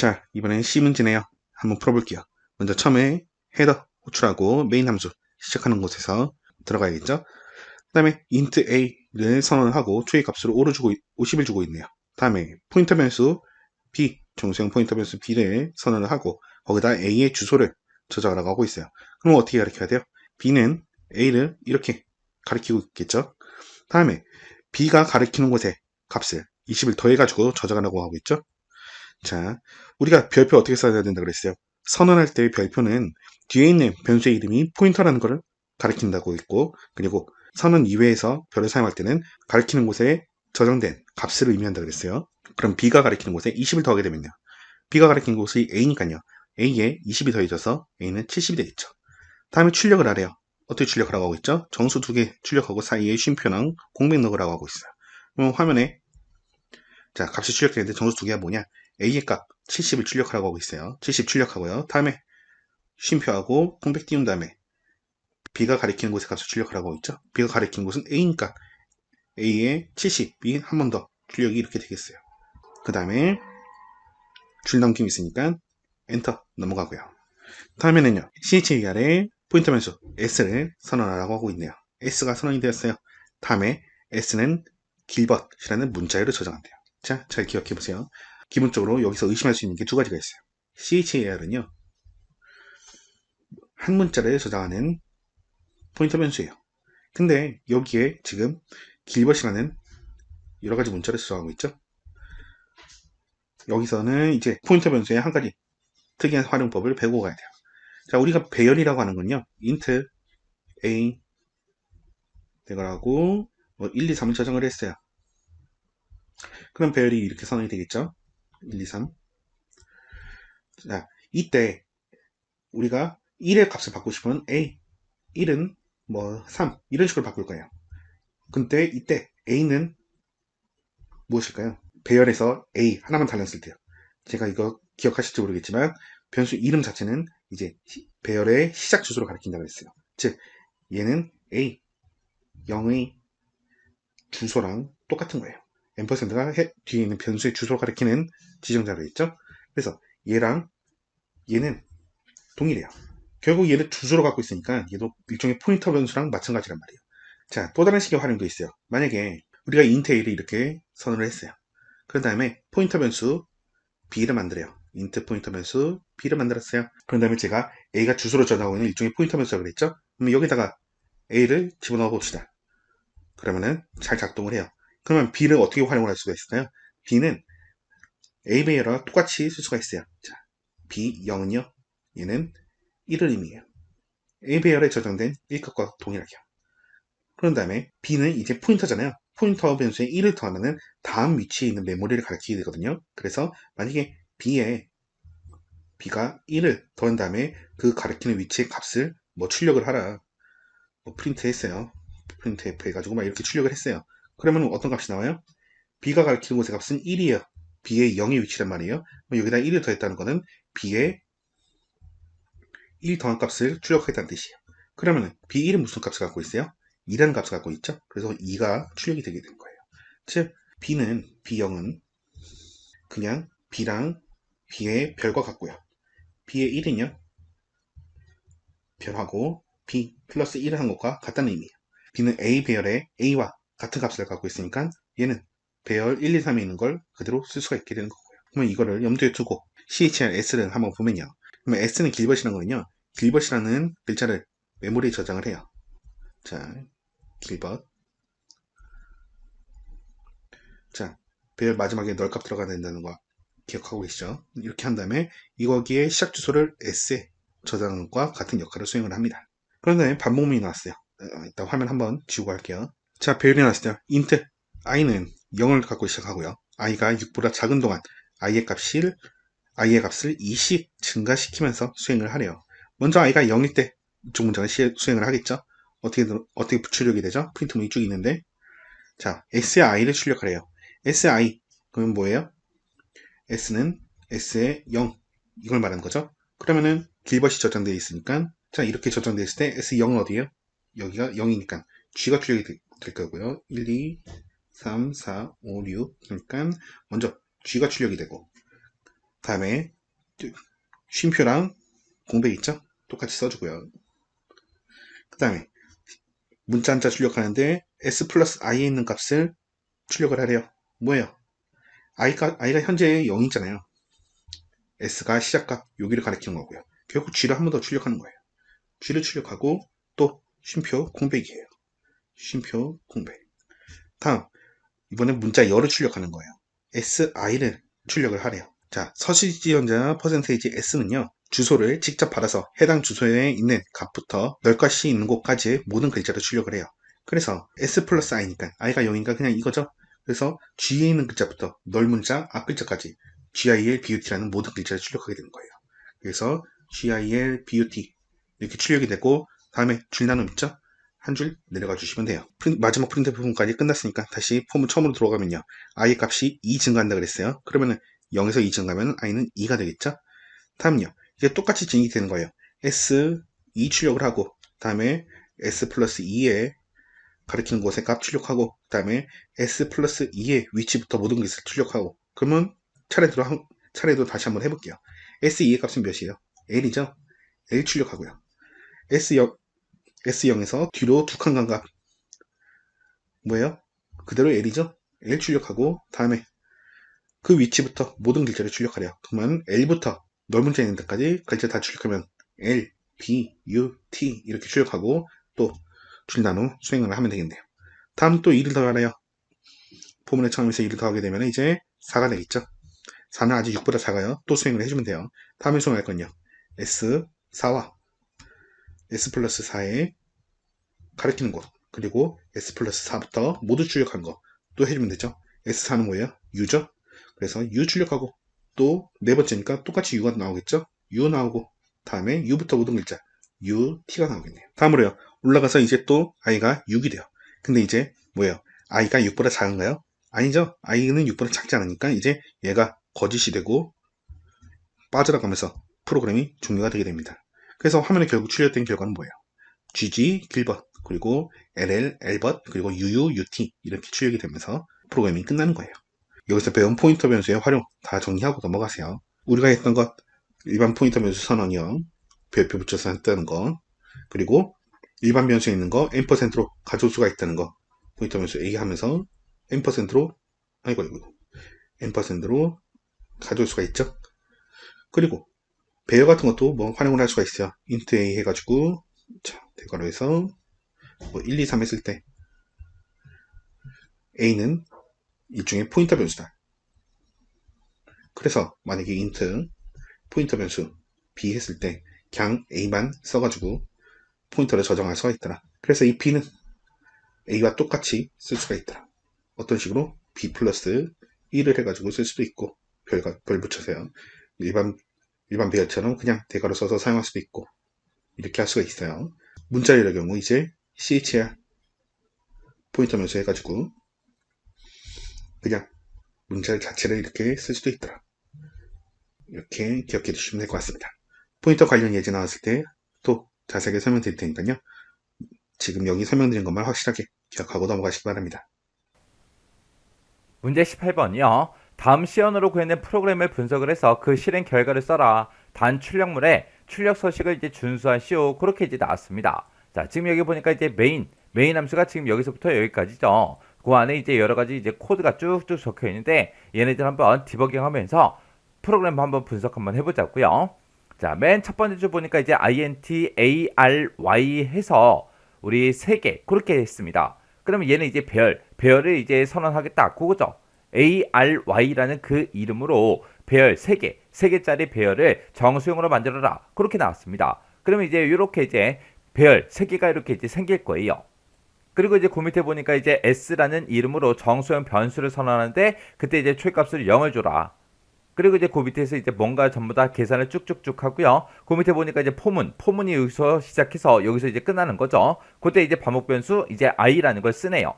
자, 이번엔 C 문제네요. 한번 풀어볼게요. 먼저 처음에 헤더 호출하고 메인 함수 시작하는 곳에서 들어가야겠죠? 그 다음에 int a를 선언하고 초의 값으로 5를 주고 50을 주고 있네요. 다음에 포인터 변수 b, 정수형 포인터 변수 b를 선언을 하고 거기다 a의 주소를 저장하라고 하고 있어요. 그럼 어떻게 가르쳐야 돼요? b는 a를 이렇게 가리키고 있겠죠? 다음에 b가 가리키는 곳에 값을 20을 더해가지고 저장하라고 하고 있죠? 자, 우리가 별표 어떻게 써야 된다 그랬어요? 선언할 때의 별표는 뒤에 있는 변수의 이름이 포인터라는 것을 가리킨다고 했고, 그리고 선언 이외에서 별을 사용할 때는 가리키는 곳에 저장된 값을 의미한다 그랬어요. 그럼 b가 가리키는 곳에 20을 더하게 되면요. b가 가리키는 곳이 a니까요. a에 20이 더해져서 a는 70이 되겠죠. 다음에 출력을 하래요. 어떻게 출력을 하고 있죠? 정수 두 개 출력하고 사이에 쉼표랑 공백 넣으라고 하고 있어요. 그럼 화면에 자, 값이 출력되는데 정수 두 개가 뭐냐? A의 값 70을 출력하라고 하고 있어요. 70 출력하고요. 다음에 쉼표하고空백 띄운 다음에 B가 가리키는 곳의 값을 출력하라고 하고 있죠. B가 가리키는 곳은 A니까 A의 70이 한 번 더 출력이 이렇게 되겠어요. 그 다음에 줄 넘김이 있으니까 엔터 넘어가고요. 다음에는요. CHAR의 포인터 변수 S를 선언하라고 하고 있네요. S가 선언이 되었어요. 다음에 S는 길벗이라는 문자열을 저장한대요. 자, 잘 기억해 보세요. 기본적으로 여기서 의심할 수 있는 게 두 가지가 있어요. CHAR은요, 한 문자를 저장하는 포인터 변수예요. 근데 여기에 지금 길벗이라는 여러 가지 문자를 저장하고 있죠. 여기서는 이제 포인터 변수의 한 가지 특이한 활용법을 배우고 가야 돼요. 자, 우리가 배열이라고 하는 건요, int a 이거라고 1, 2, 3을 저장을 했어요. 그럼 배열이 이렇게 선언이 되겠죠. 1, 2, 3. 자, 이때 우리가 1의 값을 바꾸고 싶으면 a, 1은 3 이런 식으로 바꿀 거예요. 근데 이때 a는 무엇일까요? 배열에서 a 하나만 달렸을 때요. 제가 이거 기억하실지 모르겠지만 변수 이름 자체는 이제 배열의 시작 주소로 가리킨다고 했어요. 즉 얘는 a 0의 주소랑 똑같은 거예요. 앰퍼센드가 뒤에 있는 변수의 주소를 가리키는 지정자로 있죠. 그래서 얘랑 얘는 동일해요. 결국 얘를 주소로 갖고 있으니까 얘도 일종의 포인터 변수랑 마찬가지란 말이에요. 자, 또 다른 식의 활용도 있어요. 만약에 우리가 int a를 이렇게 선언을 했어요. 그런 다음에 포인터 변수 b를 만들어요. int 포인터 변수 b를 만들었어요. 그런 다음에 제가 a가 주소로 저장하고 있는 일종의 포인터 변수라고 그랬죠. 그럼 여기다가 a를 집어넣어 봅시다. 그러면은 잘 작동을 해요. 그러면 b를 어떻게 활용을 할 수가 있을까요? b는 a 배열과 똑같이 쓸 수가 있어요. 자, b 0은요. 얘는 1을 의미해요. a 배열에 저장된 1값과 동일하게요. 그런 다음에 b는 이제 포인터잖아요. 포인터 변수에 1을 더하면 다음 위치에 있는 메모리를 가리키게 되거든요. 그래서 만약에 b에 b가 1을 더한 다음에 그 가리키는 위치의 값을 출력을 하라. 프린트 했어요. 프린트 F 해가지고 막 이렇게 출력을 했어요. 그러면 어떤 값이 나와요? b가 가리키는 곳의 값은 1이에요. b의 0의 위치란 말이에요. 여기다 1을 더했다는 것은 b의 1 더한 값을 출력하겠다는 뜻이에요. 그러면 b1은 무슨 값을 갖고 있어요? 2라는 값을 갖고 있죠. 그래서 2가 출력이 되게 된 거예요. 즉 b는 b0은 그냥 b랑 b의 별과 같고요. b의 1은요. 별하고 b 플러스 1을 한 것과 같다는 의미예요. b는 a 배열의 a와 같은 값을 갖고 있으니까 얘는 배열 1, 2, 3에 있는 걸 그대로 쓸 수가 있게 되는 거고요. 그러면 이거를 염두에 두고 CHRS를 한번 보면요. 그러면 S는 길벗이라는 거는요. 길벗이라는 글자를 메모리에 저장을 해요. 자, 길벗. 자, 배열 마지막에 널값 들어가야 된다는 거 기억하고 계시죠? 이렇게 한 다음에 이거기에 시작 주소를 S에 저장한 것과 같은 역할을 수행을 합니다. 그런 다음에 반복문이 나왔어요. 일단 화면 한번 지우고 할게요. 자, 배열이 나왔어요. int i는 0을 갖고 시작하고요. i가 6보다 작은 동안 i의 값을 20 증가시키면서 수행을 하래요. 먼저 i가 0일 때 이쪽 문장을 수행을 하겠죠. 어떻게 출력이 되죠? 프린트 문이 쭉 있는데, 자, s의 i를 출력하래요. s의 i 그러면 뭐예요? s는 s의 0 이걸 말하는 거죠. 그러면은 길벗이 저장되어 있으니까, 자, 이렇게 저장되어 있을 때 s 0은 어디예요? 여기가 0이니까 g가 출력이 될 거고요. 1, 2, 3, 4, 5, 6 그러니까 먼저 g가 출력이 되고, 다음에 쉼표랑 공백 있죠? 똑같이 써주고요. 그 다음에 문자 한자 출력하는데 s 플러스 i에 있는 값을 출력을 하래요. 뭐예요? i가 현재 0이잖아요. s가 시작값 여기를 가리키는 거고요. 결국 g를 한 번 더 출력하는 거예요. g를 출력하고 또 쉼표 공백이에요. 쉼표 공백. 다음 이번엔 문자 열을 출력하는 거예요. si를 출력을 하래요. 자, 서식지원자 %s는요. 주소를 직접 받아서 해당 주소에 있는 값부터 널것이 있는 곳까지의 모든 글자를 출력을 해요. 그래서 s 플러스 i니까 i가 0이니까 그냥 이거죠. 그래서 g에 있는 글자부터 널 문자 앞 글자까지 gil but 모든 글자를 출력하게 되는 거예요. 그래서 gil but 이렇게 출력이 되고 다음에 줄나눔 있죠? 한 줄 내려가 주시면 돼요. 마지막 프린트 부분까지 끝났으니까 다시 폼을 처음으로 들어가면요. i 값이 2 증가한다 그랬어요. 그러면은 0에서 2 증가하면 i는 2가 되겠죠? 다음요. 이게 똑같이 진행이 되는 거예요. s 2 출력을 하고 다음에 s 플러스 2에 가리키는 곳에 값 출력하고 그 다음에 s 플러스 2의 위치부터 모든 것을 출력하고 그러면 차례대로 다시 한번 해볼게요. s2의 값은 몇이에요? l이죠? l 출력하고요. S0에서 뒤로 두 칸 간 값 뭐예요? 그대로 L이죠? L 출력하고 다음에 그 위치부터 모든 글자를 출력하래요. 그러면 L부터 넓은 자 있는 데까지 글자 다 출력하면 L, B, U, T 이렇게 출력하고 또 줄나누 수행을 하면 되겠네요. 다음 또 2를 더하래요. 포문의 처음에서 2를 더하게 되면 이제 4가 되겠죠? 4는 아직 6보다 작아요. 또 수행을 해주면 돼요. 다음에 수행할 건요. S4와 S 플러스 4에 가리키는 곳 그리고 S 플러스 4부터 모두 출력한 거 또 해주면 되죠. S4는 뭐예요? U죠. 그래서 U 출력하고 또 네 번째니까 똑같이 U가 나오겠죠. U 나오고 다음에 U부터 모든 글자 U, T가 나오겠네요. 다음으로요. 올라가서 이제 또 i가 6이 돼요. 근데 이제 뭐예요? i가 6보다 작은가요? 아니죠. i는 6보다 작지 않으니까 이제 얘가 거짓이 되고 빠져나가면서 프로그램이 종료가 되게 됩니다. 그래서 화면에 결국 출력된 결과는 뭐예요? GG, 길벗, 그리고 LL, L벗, 그리고 UU, UT 이렇게 출력이 되면서 프로그래밍이 끝나는 거예요. 여기서 배운 포인터 변수의 활용 다 정리하고 넘어가세요. 우리가 했던 것 일반 포인터 변수 선언이요. 별표 붙여서 했다는 거 그리고 일반 변수에 있는 거 N%로 가져올 수가 있다는 거 포인터 변수 A 하면서 N%로 N%로 가져올 수가 있죠. 그리고 배열 같은 것도 뭐 활용을 할 수가 있어요. int a 해가지고 자, 대괄호 해서 뭐 1, 2, 3 했을 때 a는 일종의 포인터 변수다. 그래서 만약에 int 포인터 변수 b 했을 때 그냥 a만 써가지고 포인터를 저장할 수가 있더라. 그래서 이 b는 a와 똑같이 쓸 수가 있더라. 어떤 식으로 b 플러스 1을 해가지고 쓸 수도 있고 별 붙여서요. 일반 배열처럼 그냥 대괄호 써서 사용할 수도 있고 이렇게 할 수가 있어요. 문자열의 경우 이제 chr 포인터 변수 해가지고 그냥 문자 자체를 이렇게 쓸 수도 있더라. 이렇게 기억해 주시면 될 것 같습니다. 포인터 관련 예제 나왔을 때 또 자세하게 설명드릴 테니까요. 지금 여기 설명드린 것만 확실하게 기억하고 넘어가시기 바랍니다. 문제 18번이요. 다음 시연으로 구해낸 프로그램을 분석을 해서 그 실행 결과를 써라. 단 출력물에 출력 서식을 이제 준수하시오. 그렇게 이제 나왔습니다. 자, 지금 여기 보니까 이제 메인 함수가 지금 여기서부터 여기까지죠. 그 안에 이제 여러 가지 이제 코드가 쭉쭉 적혀 있는데 얘네들 한번 디버깅 하면서 프로그램 한번 분석 한번 해보자고요. 자, 맨 첫 번째 줄 보니까 이제 int, ary 해서 우리 3개 그렇게 했습니다. 그러면 얘는 이제 배열을 이제 선언하겠다. 그거죠. ARY라는 그 이름으로 배열 3개, 3개짜리 배열을 정수용으로 만들어라. 그렇게 나왔습니다. 그러면 이제 이렇게 이제 배열 3개가 이렇게 이제 생길 거예요. 그리고 이제 그 밑에 보니까 이제 S라는 이름으로 정수용 변수를 선언하는데 그때 이제 초기값을 0을 줘라. 그리고 이제 그 밑에서 이제 뭔가 전부 다 계산을 쭉쭉쭉 하고요. 그 밑에 보니까 이제 포문이 여기서 시작해서 여기서 이제 끝나는 거죠. 그때 이제 반복 변수 이제 i라는 걸 쓰네요.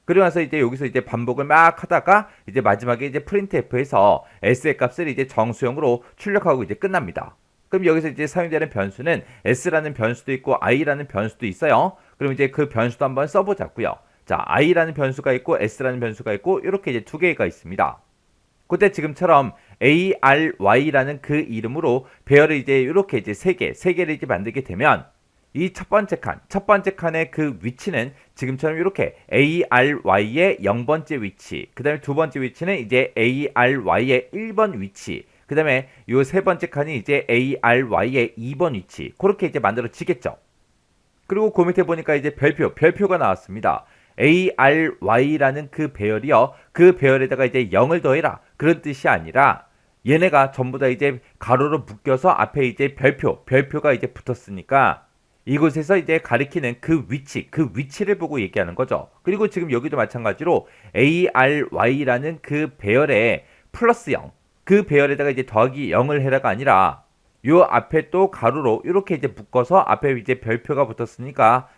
그리고 나서 이제 여기서 이제 반복을 막 하다가 이제 마지막에 이제 printf에서 s의 값을 이제 정수용으로 출력하고 이제 끝납니다. 그럼 여기서 이제 사용되는 변수는 s라는 변수도 있고 i라는 변수도 있어요. 그럼 이제 그 변수도 한번 써보자고요. 자, i라는 변수가 있고 s라는 변수가 있고 이렇게 이제 두 개가 있습니다. 그때 지금처럼 ARY라는 그 이름으로 배열을 이제 이렇게 이제 세 개를 이제 만들게 되면 이 첫 번째 칸의 그 위치는 지금처럼 이렇게 ARY의 0번째 위치, 그 다음에 두 번째 위치는 이제 ARY의 1번 위치, 그 다음에 요 세 번째 칸이 이제 ARY의 2번 위치, 그렇게 이제 만들어지겠죠. 그리고 그 밑에 보니까 이제 별표가 나왔습니다. ARY라는 그 배열이요. 그 배열에다가 이제 0을 더해라. 그런 뜻이 아니라 얘네가 전부 다 이제 가로로 묶여서 앞에 이제 별표가 이제 붙었으니까 이곳에서 이제 가리키는 그 위치를 보고 얘기하는 거죠. 그리고 지금 여기도 마찬가지로 ARY라는 그 배열에 플러스 0, 그 배열에다가 이제 더하기 0을 해라가 아니라 요 앞에 또 가로로 이렇게 이제 묶어서 앞에 이제 별표가 붙었으니까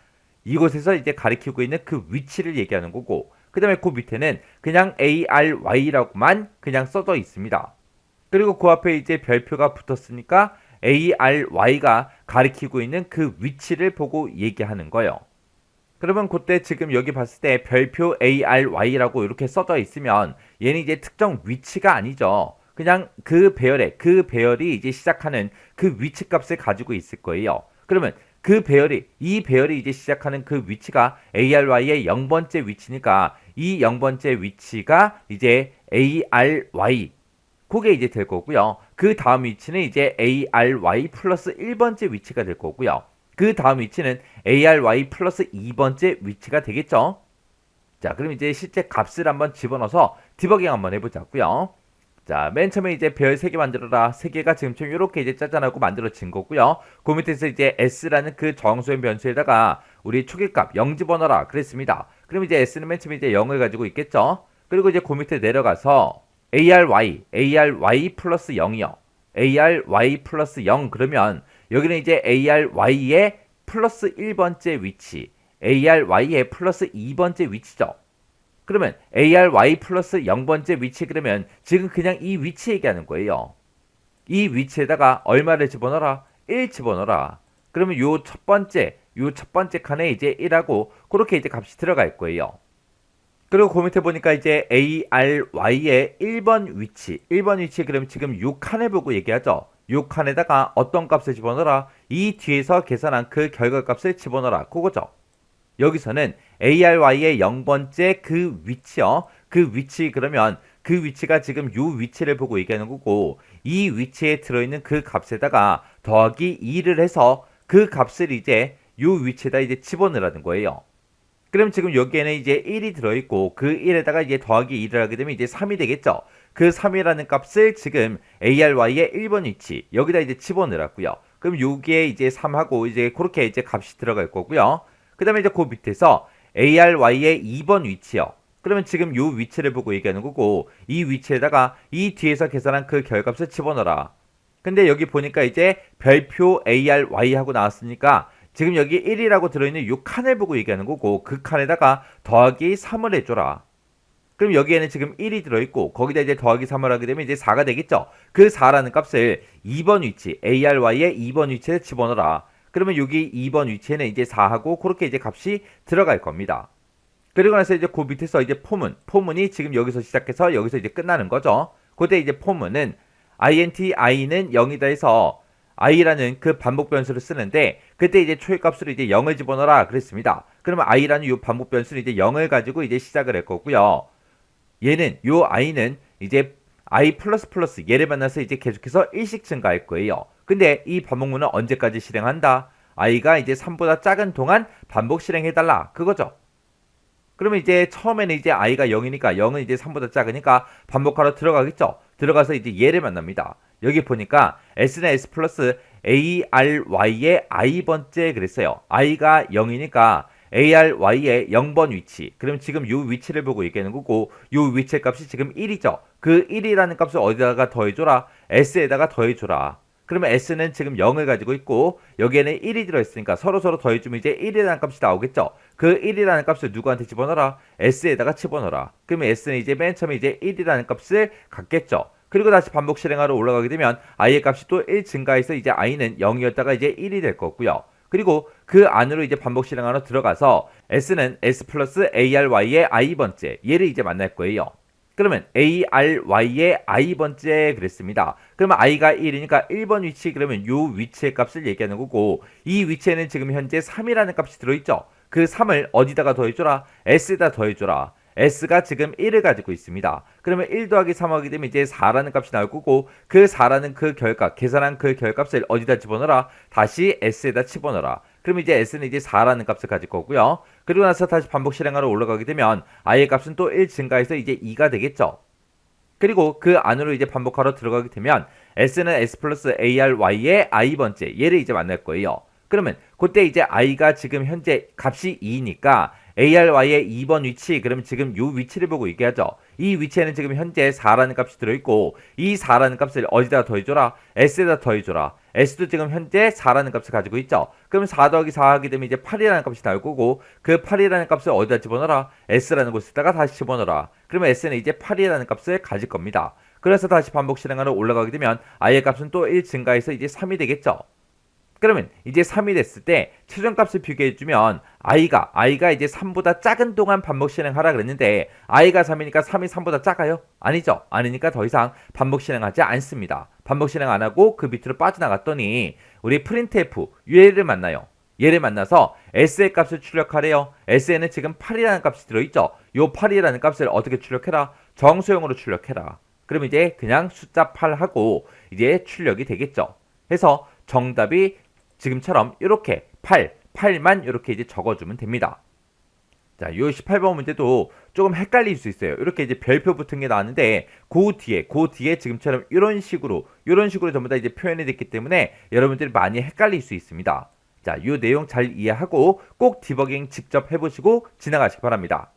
이곳에서 이제 가리키고 있는 그 위치를 얘기하는 거고, 그 다음에 그 밑에는 그냥 ARY라고만 그냥 써져 있습니다. 그리고 그 앞에 이제 별표가 붙었으니까 ARY가 가리키고 있는 그 위치를 보고 얘기하는 거예요. 그러면 그때 지금 여기 봤을 때 별표 ARY라고 이렇게 써져 있으면 얘는 이제 특정 위치가 아니죠. 그냥 그 배열이 이제 시작하는 그 위치 값을 가지고 있을 거예요. 그러면 이 배열이 이제 시작하는 그 위치가 ARY의 0번째 위치니까 이 0번째 위치가 이제 ARY, 그게 이제 될 거고요. 그 다음 위치는 이제 ARY 플러스 1번째 위치가 될 거고요. 그 다음 위치는 ARY 플러스 2번째 위치가 되겠죠. 자, 그럼 이제 실제 값을 한번 집어넣어서 디버깅 한번 해보자고요. 자, 맨 처음에 이제 배열 3개 만들어라. 3개가 지금처럼 이렇게 이제 짜잔하고 만들어진 거고요. 그 밑에서 이제 s라는 그 정수의 변수에다가 우리 초기값 0 집어넣어라 그랬습니다. 그럼 이제 s는 맨 처음에 이제 0을 가지고 있겠죠. 그리고 이제 그 밑에 내려가서 ARY 플러스 0이요. ARY 플러스 0 그러면 여기는 이제 ARY의 플러스 1번째 위치, ARY의 플러스 2번째 위치죠. 그러면 ARY 플러스 0번째 위치 그러면 지금 그냥 이 위치 얘기하는 거예요. 이 위치에다가 얼마를 집어넣어라? 1 집어넣어라. 그러면 요 첫 번째 칸에 이제 1하고 그렇게 이제 값이 들어갈 거예요. 그리고 그 밑에 보니까 이제 ARY의 1번 위치 그러면 지금 요 칸을 보고 얘기하죠. 요 칸에다가 어떤 값을 집어넣어라? 이 뒤에서 계산한 그 결과값을 집어넣어라. 그거죠. 여기서는 ARY의 0번째 그 위치요. 그 위치 그러면 그 위치가 지금 요 위치를 보고 얘기하는 거고, 이 위치에 들어있는 그 값에다가 더하기 2를 해서 그 값을 이제 요 위치에다 이제 집어넣으라는 거예요. 그럼 지금 여기에는 이제 1이 들어있고 그 1에다가 이제 더하기 2를 하게 되면 이제 3이 되겠죠. 그 3이라는 값을 지금 ARY의 1번 위치 여기다 이제 집어넣으라고요. 그럼 여기에 이제 3하고 이제 그렇게 이제 값이 들어갈 거고요. 그 다음에 이제 그 밑에서 ARY의 2번 위치요. 그러면 지금 요 위치를 보고 얘기하는 거고, 이 위치에다가 이 뒤에서 계산한 그 결값을 집어넣어라. 근데 여기 보니까 이제 별표 ARY 하고 나왔으니까 지금 여기 1이라고 들어있는 요 칸을 보고 얘기하는 거고, 그 칸에다가 더하기 3을 해줘라. 그럼 여기에는 지금 1이 들어있고 거기다 이제 더하기 3을 하게 되면 이제 4가 되겠죠. 그 4라는 값을 2번 위치 ARY의 2번 위치에 집어넣어라. 그러면 여기 2번 위치에는 이제 4하고 그렇게 이제 값이 들어갈 겁니다. 그리고 나서 이제 그 밑에서 이제 포문이 지금 여기서 시작해서 여기서 이제 끝나는 거죠. 그때 이제 포문은 int i는 0이다 해서 i라는 그 반복 변수를 쓰는데, 그때 이제 초기값으로 이제 0을 집어넣어라 그랬습니다. 그러면 i라는 이 반복 변수는 이제 0을 가지고 이제 시작을 할 거고요. 요 i는 이제 i 플러스 얘를 만나서 이제 계속해서 1씩 증가할 거예요. 근데 이 반복문은 언제까지 실행한다? i가 이제 3보다 작은 동안 반복 실행해달라. 그거죠. 그러면 이제 처음에는 이제 i가 0이니까 0은 이제 3보다 작으니까 반복하러 들어가겠죠. 들어가서 이제 얘를 만납니다. 여기 보니까 s는 s 플러스 ARY의 i번째 그랬어요. i가 0이니까 ARY의 0번 위치. 그럼 지금 이 위치를 보고 얘기하는 거고, 이 위치의 값이 지금 1이죠. 그 1이라는 값을 어디다가 더해줘라? s에다가 더해줘라. 그러면 s는 지금 0을 가지고 있고 여기에는 1이 들어있으니까 서로 더해주면 이제 1이라는 값이 나오겠죠. 그 1이라는 값을 누구한테 집어넣어라? s에다가 집어넣어라. 그러면 s는 이제 맨 처음에 이제 1이라는 값을 갖겠죠. 그리고 다시 반복 실행하러 올라가게 되면 i의 값이 또 1 증가해서 이제 i는 0이었다가 이제 1이 될 거고요. 그리고 그 안으로 이제 반복 실행하러 들어가서 s는 s 플러스 ARY의 i번째 얘를 이제 만날 거예요. 그러면 ARY의 i번째 그랬습니다. 그러면 i가 1이니까 1번 위치 그러면 요 위치의 값을 얘기하는 거고 이 위치에는 지금 현재 3이라는 값이 들어있죠. 그 3을 어디다가 더해줘라? s에다 더해줘라. s가 지금 1을 가지고 있습니다. 그러면 1 더하기 3 하게 되면 이제 4라는 값이 나올 거고 그 4라는 그 결값, 계산한 그 결값을 어디다 집어넣어라? 다시 s에다 집어넣어라. 그러면 이제 s는 이제 4라는 값을 가질 거고요. 그리고 나서 다시 반복 실행하러 올라가게 되면 i의 값은 또 1 증가해서 이제 2가 되겠죠. 그리고 그 안으로 이제 반복하러 들어가게 되면 s는 s 플러스 ary의 i번째 얘를 이제 만날 거예요. 그러면 그때 이제 i가 지금 현재 값이 2니까 ARY의 2번 위치 그러면 지금 이 위치를 보고 얘기하죠. 이 위치에는 지금 현재 4라는 값이 들어있고 이 4라는 값을 어디다 더해줘라? S에다 더해줘라. S도 지금 현재 4라는 값을 가지고 있죠. 그럼 4 더하기 4 하게 되면 이제 8이라는 값이 나올 거고 그 8이라는 값을 어디다 집어넣어라? S라는 곳에다가 다시 집어넣어라. 그러면 S는 이제 8이라는 값을 가질 겁니다. 그래서 다시 반복 실행하러 올라가게 되면 i의 값은 또 1 증가해서 이제 3이 되겠죠. 그러면 이제 3이 됐을 때 최종값을 비교해주면 i가 이제 3보다 작은 동안 반복 실행하라 그랬는데 i가 3이니까 3이 3보다 작아요? 아니죠. 아니니까 더 이상 반복 실행하지 않습니다. 반복 실행 안 하고 그 밑으로 빠져나갔더니 우리 printf 얘를 만나요. 얘를 만나서 s의 값을 출력하래요. s에는 지금 8이라는 값이 들어있죠. 요 8이라는 값을 어떻게 출력해라? 정수형으로 출력해라. 그럼 이제 그냥 숫자 8하고 이제 출력이 되겠죠. 해서 정답이 지금처럼 이렇게 8만 이렇게 이제 적어주면 됩니다. 자, 요 18번 문제도 조금 헷갈릴 수 있어요. 이렇게 이제 별표 붙은 게 나왔는데 그 뒤에 지금처럼 이런 식으로 전부 다 이제 표현이 됐기 때문에 여러분들이 많이 헷갈릴 수 있습니다. 자, 요 내용 잘 이해하고 꼭 디버깅 직접 해보시고 지나가시기 바랍니다.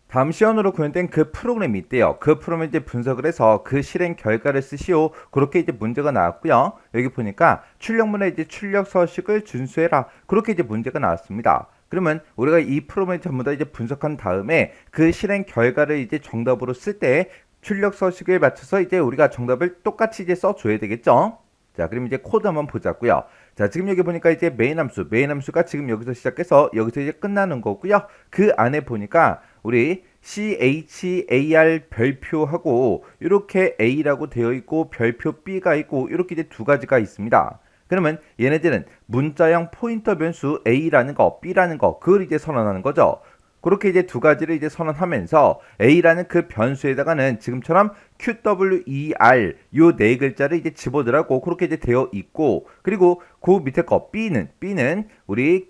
다음 시연으로 구현된 그 프로그램이 있대요. 그 프로그램을 이제 분석을 해서 그 실행 결과를 쓰시오. 그렇게 이제 문제가 나왔고요. 여기 보니까 출력문에 이제 출력 서식을 준수해라. 그렇게 이제 문제가 나왔습니다. 그러면 우리가 이 프로그램을 전부 다 이제 분석한 다음에 그 실행 결과를 이제 정답으로 쓸 때 출력 서식을 맞춰서 이제 우리가 정답을 똑같이 이제 써줘야 되겠죠. 자, 그럼 이제 코드 한번 보자고요. 자, 지금 여기 보니까 이제 메인 함수가 지금 여기서 시작해서 여기서 이제 끝나는 거고요. 그 안에 보니까 우리 char 별표하고 이렇게 a라고 되어 있고 별표 b가 있고 이렇게 이제 두 가지가 있습니다. 그러면 얘네들은 문자형 포인터 변수 a라는 거, b라는 거 그걸 이제 선언하는 거죠. 그렇게 이제 두 가지를 이제 선언하면서 a라는 그 변수에다가는 지금처럼 QWER 요 네 글자를 이제 집어넣으라고 그렇게 이제 되어 있고 그리고 그 밑에 거 B는 우리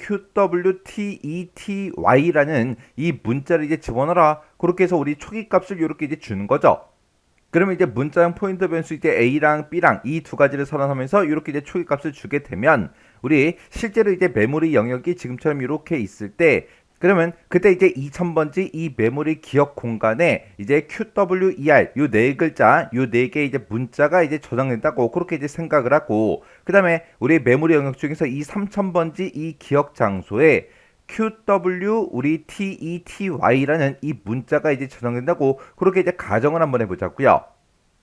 QWTETY라는 이 문자를 이제 집어넣어라 그렇게 해서 우리 초기 값을 이렇게 이제 주는 거죠. 그러면 이제 문자형 포인터 변수 이제 A랑 B랑 이 두 가지를 선언하면서 이렇게 이제 초기 값을 주게 되면 우리 실제로 이제 메모리 영역이 지금처럼 이렇게 있을 때 그러면 그때 이제 2000번지 이 메모리 기억 공간에 이제 QWER 요 네 글자 요 네 개 이제 문자가 이제 저장된다고 그렇게 이제 생각을 하고 그다음에 우리 메모리 영역 중에서 이 3000번지 이 기억 장소에 QW 우리 TETY라는 이 문자가 이제 저장된다고 그렇게 이제 가정을 한번 해보자고요.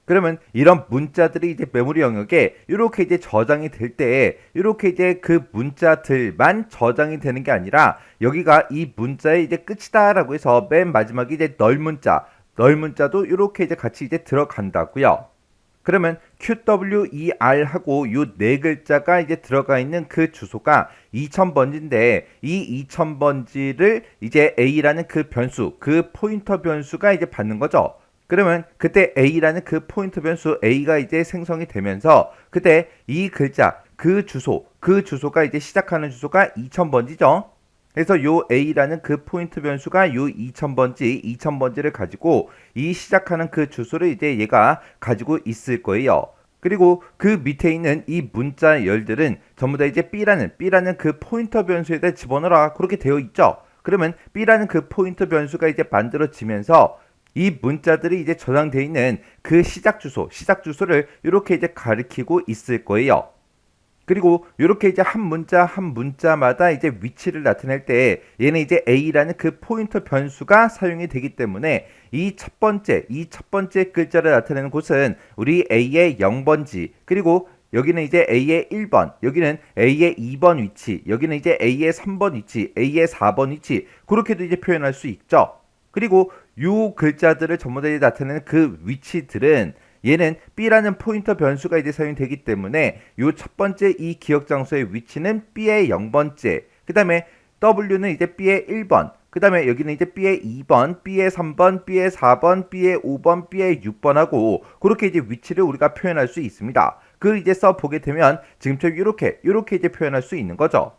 그러면 이런 문자들이 이제 메모리 영역에 이렇게 이제 저장이 될 때 이렇게 이제 그 문자들만 저장이 되는 게 아니라 여기가 이 문자의 이제 끝이다라고 해서 맨 마지막에 이제 널 문자도 이렇게 이제 같이 이제 들어간다고요. 그러면 QWER하고 요 네 글자가 이제 들어가 있는 그 주소가 2000번지인데 이 2000번지를 이제 A라는 그 변수, 그 포인터 변수가 이제 받는 거죠. 그러면 그때 A라는 그 포인터 변수 A가 이제 생성이 되면서 그때 이 글자 그 주소가 이제 시작하는 주소가 2000번지죠. 그래서 요 A라는 그 포인트 변수가 요 2000번지를 가지고 이 시작하는 그 주소를 이제 얘가 가지고 있을 거예요. 그리고 그 밑에 있는 이 문자 열들은 전부 다 이제 B라는 그 포인터 변수에다 집어넣어라 그렇게 되어 있죠. 그러면 B라는 그 포인터 변수가 이제 만들어지면서 이 문자들이 이제 저장되어 있는 그 시작 주소를 이렇게 이제 가리키고 있을 거예요. 그리고 이렇게 이제 한 문자마다 이제 위치를 나타낼 때 얘는 이제 A라는 그 포인터 변수가 사용이 되기 때문에 이 첫 번째 글자를 나타내는 곳은 우리 A의 0번지 그리고 여기는 이제 A의 1번, 여기는 A의 2번 위치, 여기는 이제 A의 3번 위치, A의 4번 위치, 그렇게도 이제 표현할 수 있죠. 그리고 요 글자들을 전부 다 나타내는 그 위치들은 얘는 B라는 포인터 변수가 이제 사용이 되기 때문에 요 첫 번째 이 기억 장소의 위치는 B의 0번째, 그 다음에 W는 이제 B의 1번, 그 다음에 여기는 이제 B의 2번, B의 3번, B의 4번, B의 5번, B의 6번 하고 그렇게 이제 위치를 우리가 표현할 수 있습니다. 그걸 이제 써보게 되면 지금처럼 이렇게 이제 표현할 수 있는 거죠.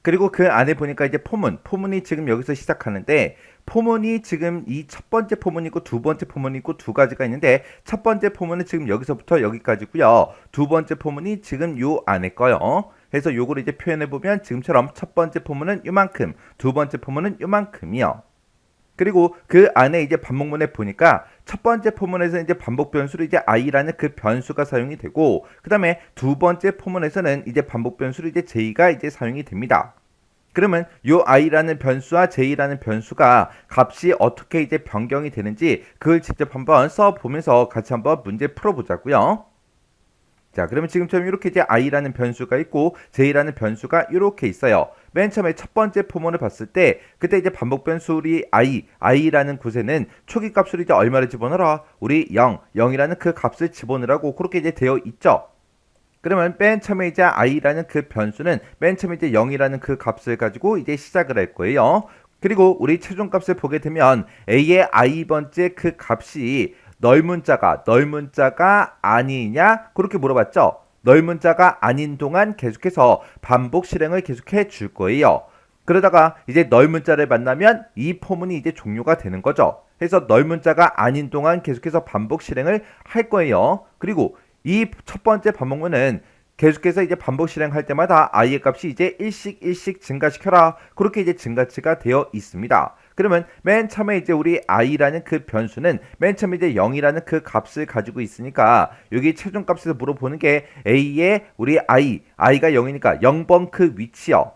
그리고 그 안에 보니까 이제 포문이 지금 여기서 시작하는데 포문이 지금 이 첫 번째 포문이 있고 두 번째 포문이 있고 두 가지가 있는데 첫 번째 포문은 지금 여기서부터 여기까지고요. 두 번째 포문이 지금 요 안에 거요. 그래서 요거를 이제 표현해 보면 지금처럼 첫 번째 포문은 요만큼, 두 번째 포문은 요만큼이요. 그리고 그 안에 이제 반복문에 보니까 첫 번째 포문에서 이제 반복 변수로 이제 i라는 그 변수가 사용이 되고 그 다음에 두 번째 포문에서는 이제 반복 변수로 이제 j가 이제 사용이 됩니다. 그러면 요 i라는 변수와 j라는 변수가 값이 어떻게 이제 변경이 되는지 그걸 직접 한번 써보면서 같이 한번 문제 풀어보자고요. 자, 그러면 지금처럼 이렇게 이제 i라는 변수가 있고 j라는 변수가 이렇게 있어요. 맨 처음에 첫 번째 포문을 봤을 때 그때 이제 반복 변수 우리 i라는 곳에는 초기 값으로 이제 얼마를 집어넣어라? 우리 0이라는 그 값을 집어넣으라고 그렇게 이제 되어 있죠. 그러면 맨 처음에 이제 i라는 그 변수는 맨 처음에 이제 0이라는 그 값을 가지고 이제 시작을 할 거예요. 그리고 우리 최종 값을 보게 되면 a의 i번째 그 값이 넓은 자가 아니냐? 그렇게 물어봤죠. 넓은 자가 아닌 동안 계속해서 반복 실행을 계속해 줄 거예요. 그러다가 이제 넓은 자를 만나면 이 포문이 이제 종료가 되는 거죠. 그래서 넓은 자가 아닌 동안 계속해서 반복 실행을 할 거예요. 그리고 이 첫 번째 반복문은 계속해서 이제 반복 실행할 때마다 i의 값이 이제 일씩 증가시켜라. 그렇게 이제 증가치가 되어 있습니다. 그러면 맨 처음에 이제 우리 i라는 그 변수는 맨 처음에 이제 0이라는 그 값을 가지고 있으니까 여기 최종 값에서 물어보는 게 a의 우리 i가 0이니까 0번 그 위치요.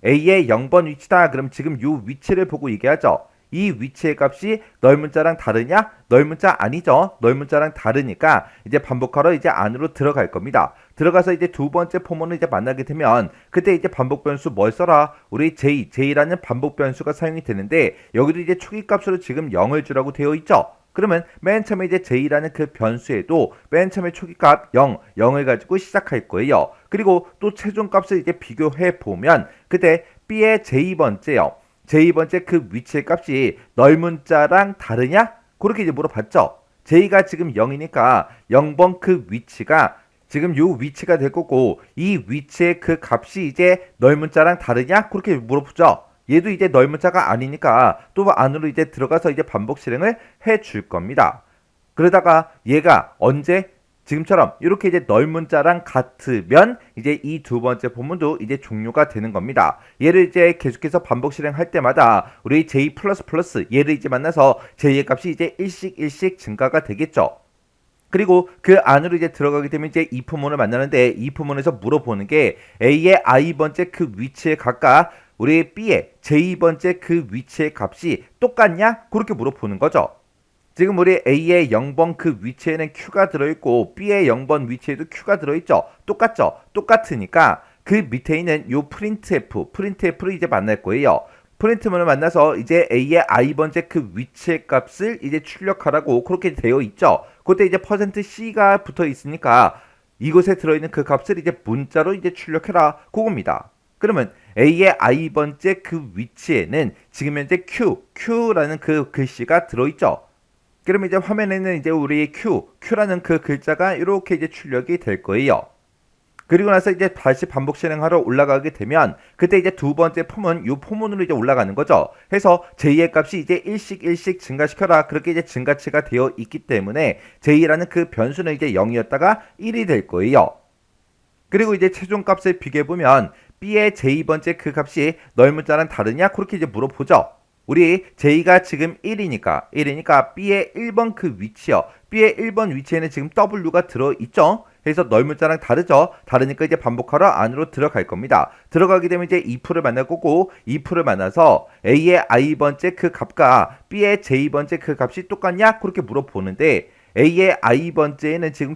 a의 0번 위치다. 그럼 지금 이 위치를 보고 얘기하죠. 이 위치의 값이 넓은 자랑 다르냐? 넓은 자 아니죠. 넓은 자랑 다르니까 이제 반복하러 이제 안으로 들어갈 겁니다. 들어가서 이제 두 번째 포문을 이제 만나게 되면 그때 이제 반복 변수 뭘 써라? 우리 j라는 반복 변수가 사용이 되는데 여기도 이제 초기 값으로 지금 0을 주라고 되어 있죠. 그러면 맨 처음에 이제 j라는 그 변수에도 맨 처음에 초기값 0을 가지고 시작할 거예요. 그리고 또 최종 값을 이제 비교해 보면 그때 b의 j번째요. j2번째 그 위치의 값이 넓은 자랑 다르냐? 그렇게 이제 물어봤죠. j가 지금 0이니까 0번 그 위치가 지금 요 위치가 될 거고 이 위치의 그 값이 이제 넓은 자랑 다르냐? 그렇게 물어보죠. 얘도 이제 넓은 자가 아니니까 또 안으로 이제 들어가서 이제 반복 실행을 해 줄 겁니다. 그러다가 얘가 언제 지금처럼 이렇게 이제 넓은 자랑 같으면 이제 이 두 번째 포문도 이제 종료가 되는 겁니다. 얘를 이제 계속해서 반복 실행할 때마다 우리 j++ 얘를 이제 만나서 j의 값이 이제 일씩 증가가 되겠죠. 그리고 그 안으로 이제 들어가게 되면 이제 이 포문을 만나는데 이 포문에서 물어보는 게 a의 i번째 그 위치에 각각 우리 b의 j번째 그 위치의 값이 똑같냐? 그렇게 물어보는 거죠. 지금 우리 A의 0번 그 위치에는 Q가 들어있고 B의 0번 위치에도 Q가 들어있죠. 똑같죠. 똑같으니까 그 밑에 있는 요 printf를 이제 만날 거예요. 프린트문을 만나서 이제 A의 i번째 그 위치의 값을 이제 출력하라고 그렇게 되어 있죠. 그때 이제 %C가 붙어 있으니까 이곳에 들어있는 그 값을 이제 문자로 이제 출력해라. 그겁니다. 그러면 A의 i번째 그 위치에는 지금 현재 Q라는 그 글씨가 들어있죠. 그러면 이제 화면에는 이제 우리 Q라는 그 글자가 이렇게 이제 출력이 될 거예요. 그리고 나서 이제 다시 반복 실행하러 올라가게 되면 그때 이제 두 번째 포문, 이 포문으로 이제 올라가는 거죠. 해서 j의 값이 이제 일씩 증가시켜라. 그렇게 이제 증가치가 되어 있기 때문에 j라는 그 변수는 이제 0이었다가 1이 될 거예요. 그리고 이제 최종 값을 비교해 보면 b의 j번째 그 값이 넓은 자랑 다르냐? 그렇게 이제 물어보죠. 우리 j가 지금 1이니까 b의 1번 그 위치요. b의 1번 위치에는 지금 w가 들어있죠. 그래서 넓은 자랑 다르죠. 다르니까 이제 반복하러 안으로 들어갈 겁니다. 들어가게 되면 이제 if를 만날 거고 if를 만나서 a의 i번째 그 값과 b의 j번째 그 값이 똑같냐? 그렇게 물어보는데 A의 i번째에는 지금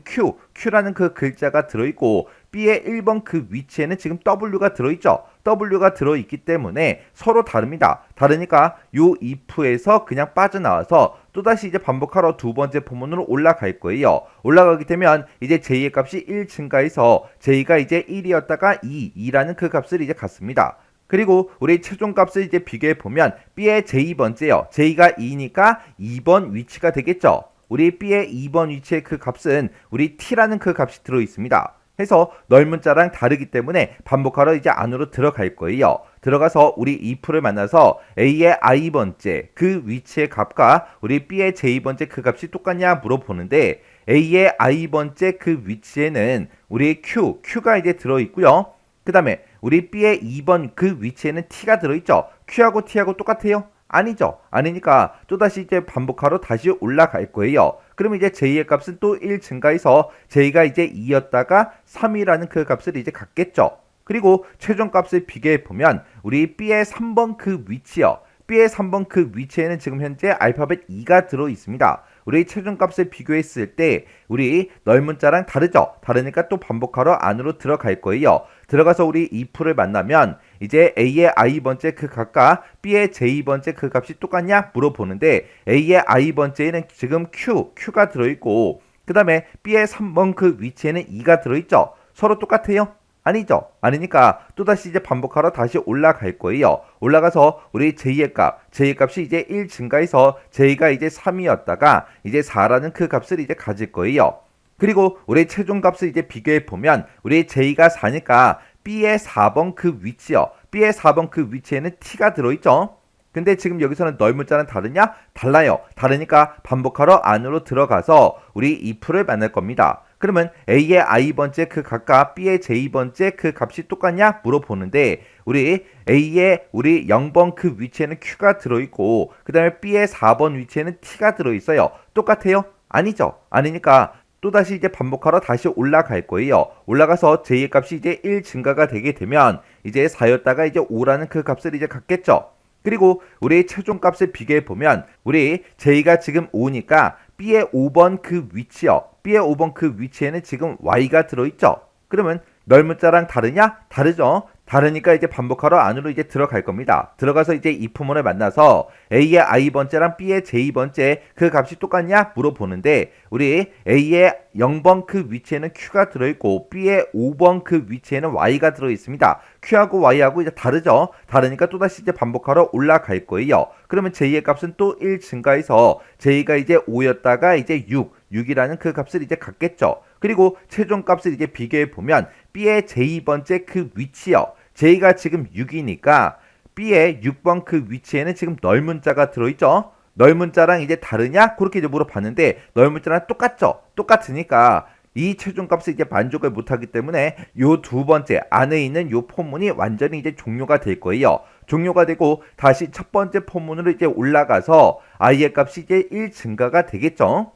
Q라는 그 글자가 들어있고 B의 1번 그 위치에는 지금 W가 들어있죠. W가 들어있기 때문에 서로 다릅니다. 다르니까 요 if에서 그냥 빠져나와서 또다시 이제 반복하러 두 번째 포문으로 올라갈 거예요. 올라가게 되면 이제 J의 값이 1 증가해서 J가 이제 1이었다가 2라는 그 값을 이제 갖습니다. 그리고 우리 최종 값을 이제 비교해 보면 B의 J번째요. J가 2니까 2번 위치가 되겠죠. 우리 B의 2번 위치의 그 값은 우리 T라는 그 값이 들어 있습니다. 해서 넓은 자랑 다르기 때문에 반복하러 이제 안으로 들어갈 거예요. 들어가서 우리 if를 만나서 A의 i번째 그 위치의 값과 우리 B의 J번째 그 값이 똑같냐 물어보는데 A의 i번째 그 위치에는 우리 Q가 이제 들어있고요. 그 다음에 우리 B의 2번 그 위치에는 T가 들어있죠. Q하고 T하고 똑같아요? 아니죠. 아니니까 또다시 이제 반복하러 다시 올라갈 거예요. 그러면 이제 J의 값은 또 1 증가해서 J가 이제 2였다가 3이라는 그 값을 이제 갖겠죠. 그리고 최종 값을 비교해 보면 우리 B의 3번 그 위치요. B의 3번 그 위치에는 지금 현재 알파벳 2가 들어 있습니다. 우리 최종 값을 비교했을 때 우리 넓은 자랑 다르죠? 다르니까 또 반복하러 안으로 들어갈 거예요. 들어가서 우리 if를 만나면 이제 A의 i번째 그 값과 B의 J번째 그 값이 똑같냐 물어보는데 A의 i번째에는 지금 Q가 들어있고 그 다음에 B의 3번 그 위치에는 2가 들어있죠? 서로 똑같아요? 아니죠. 아니니까 또다시 이제 반복하러 다시 올라갈 거예요. 올라가서 우리 J의 값이 이제 1 증가해서 J가 이제 3이었다가 이제 4라는 그 값을 이제 가질 거예요. 그리고 우리 최종 값을 이제 비교해 보면 우리 J가 4니까 B의 4번 그 위치요. B의 4번 그 위치에는 T가 들어있죠. 근데 지금 여기서는 넓은 자는 다르냐? 달라요. 다르니까 반복하러 안으로 들어가서 우리 if를 만날 겁니다. 그러면 A의 i번째 그 값과 B의 J번째 그 값이 똑같냐 물어보는데 우리 A의 우리 0번 그 위치에는 Q가 들어있고 그 다음에 B의 4번 위치에는 T가 들어있어요. 똑같아요? 아니죠. 아니니까 또다시 이제 반복하러 다시 올라갈 거예요. 올라가서 J의 값이 이제 1 증가가 되게 되면 이제 4였다가 이제 5라는 그 값을 이제 갖겠죠. 그리고 우리 최종 값을 비교해 보면 우리 J가 지금 5니까 B의 5번 그 위치요. B의 5번 그 위치에는 지금 Y가 들어있죠. 그러면 넓은 자랑 다르냐? 다르죠. 다르니까 이제 반복하러 안으로 이제 들어갈 겁니다. 들어가서 이제 if문을 만나서 A의 i번째랑 B의 J번째 그 값이 똑같냐 물어보는데 우리 A의 0번 그 위치에는 Q가 들어있고 B의 5번 그 위치에는 Y가 들어있습니다. Q하고 Y하고 이제 다르죠. 다르니까 또다시 이제 반복하러 올라갈 거예요. 그러면 J의 값은 또 1 증가해서 J가 이제 5였다가 이제 6이라는 그 값을 이제 갖겠죠. 그리고 최종 값을 이제 비교해 보면 B의 J번째 그 위치요. J가 지금 6이니까 B의 6번 그 위치에는 지금 넓은 자가 들어있죠. 넓은 자랑 이제 다르냐? 그렇게 이제 물어봤는데 넓은 자랑 똑같죠. 똑같으니까 이 최종 값을 이제 만족을 못하기 때문에 요 두 번째 안에 있는 요 포문이 완전히 이제 종료가 될 거예요. 종료가 되고 다시 첫 번째 포문으로 이제 올라가서 i의 값이 이제 1 증가가 되겠죠.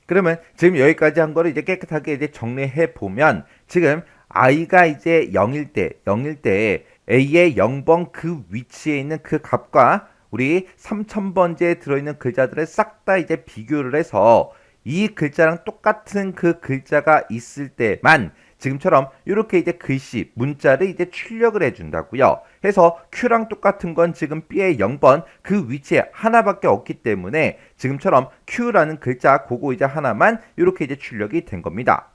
그러면 지금 여기까지 한 거를 이제 깨끗하게 이제 정리해 보면 지금 i가 이제 0일 때 a의 0번 그 위치에 있는 그 값과 우리 3000번째에 들어있는 글자들을 싹 다 이제 비교를 해서 이 글자랑 똑같은 그 글자가 있을 때만 지금처럼 이렇게 이제 글씨, 문자를 이제 출력을 해준다고요. 해서 Q랑 똑같은 건 지금 B의 0번 그 위치에 하나밖에 없기 때문에 지금처럼 Q라는 글자 그거 이제 하나만 이렇게 이제 출력이 된 겁니다.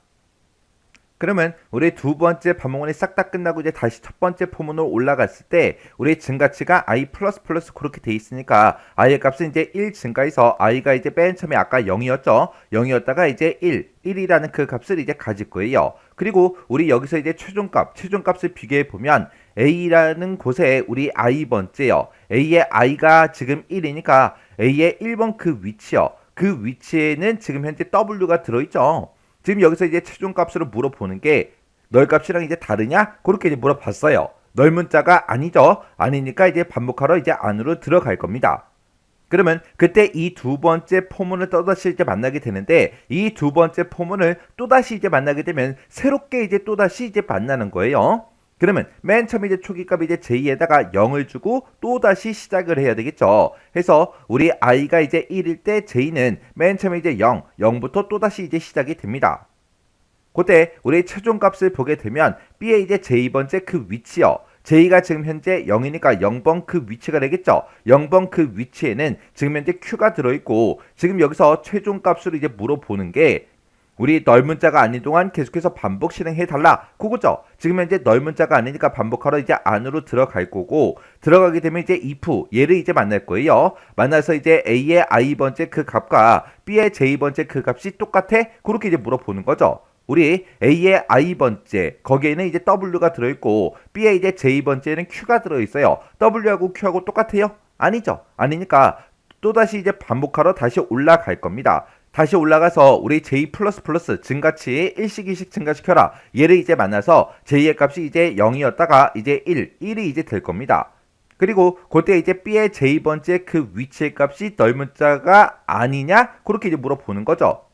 그러면 우리 두 번째 반복문이 싹 다 끝나고 이제 다시 첫 번째 포문으로 올라갔을 때 우리 증가치가 i 플러스 플러스 그렇게 돼 있으니까 i의 값은 이제 1 증가해서 i가 이제 맨 처음에 아까 0이었죠. 0이었다가 이제 1이라는 그 값을 이제 가질 거예요. 그리고 우리 여기서 이제 최종값을 비교해 보면 a라는 곳에 우리 i번째요. a의 i가 지금 1이니까 a의 1번 그 위치요. 그 위치에는 지금 현재 w가 들어있죠. 지금 여기서 이제 최종 값으로 물어보는 게 널 값이랑 이제 다르냐? 그렇게 이제 물어봤어요. 널 문자가 아니죠. 아니니까 이제 반복하러 이제 안으로 들어갈 겁니다. 그러면 그때 이 두 번째 포문을 또다시 이제 만나게 되는데 이 두 번째 포문을 또다시 이제 만나게 되면 새롭게 이제 또다시 이제 만나는 거예요. 그러면 맨 처음에 이제 초기값 이제 j에다가 0을 주고 또 다시 시작을 해야 되겠죠. 해서 우리 i가 이제 1일 때 j는 맨 처음에 이제 0, 0부터 또 다시 이제 시작이 됩니다. 그때 우리 최종값을 보게 되면 b의 이제 j번째 그 위치요. j가 지금 현재 0이니까 0번 그 위치가 되겠죠. 0번 그 위치에는 지금 현재 q가 들어있고 지금 여기서 최종값으로 이제 물어보는 게 우리 넓은 자가 아닌 동안 계속해서 반복 실행해 달라. 그거죠. 지금 현재 넓은 자가 아니니까 반복하러 이제 안으로 들어갈 거고 들어가게 되면 이제 if 얘를 이제 만날 거예요. 만나서 이제 a의 i번째 그 값과 b의 j번째 그 값이 똑같아? 그렇게 이제 물어보는 거죠. 우리 a의 i번째 거기에는 이제 w가 들어있고 b의 이제 j번째는 q가 들어있어요. w하고 q하고 똑같아요? 아니죠. 아니니까 또다시 이제 반복하러 다시 올라갈 겁니다. 다시 올라가서 우리 j++ 증가치 1씩 2씩 증가시켜라. 얘를 이제 만나서 j의 값이 이제 0이었다가 이제 1이 이제 될 겁니다. 그리고 그때 이제 b의 j번째 그 위치의 값이 넓은 자가 아니냐? 그렇게 이제 물어보는 거죠.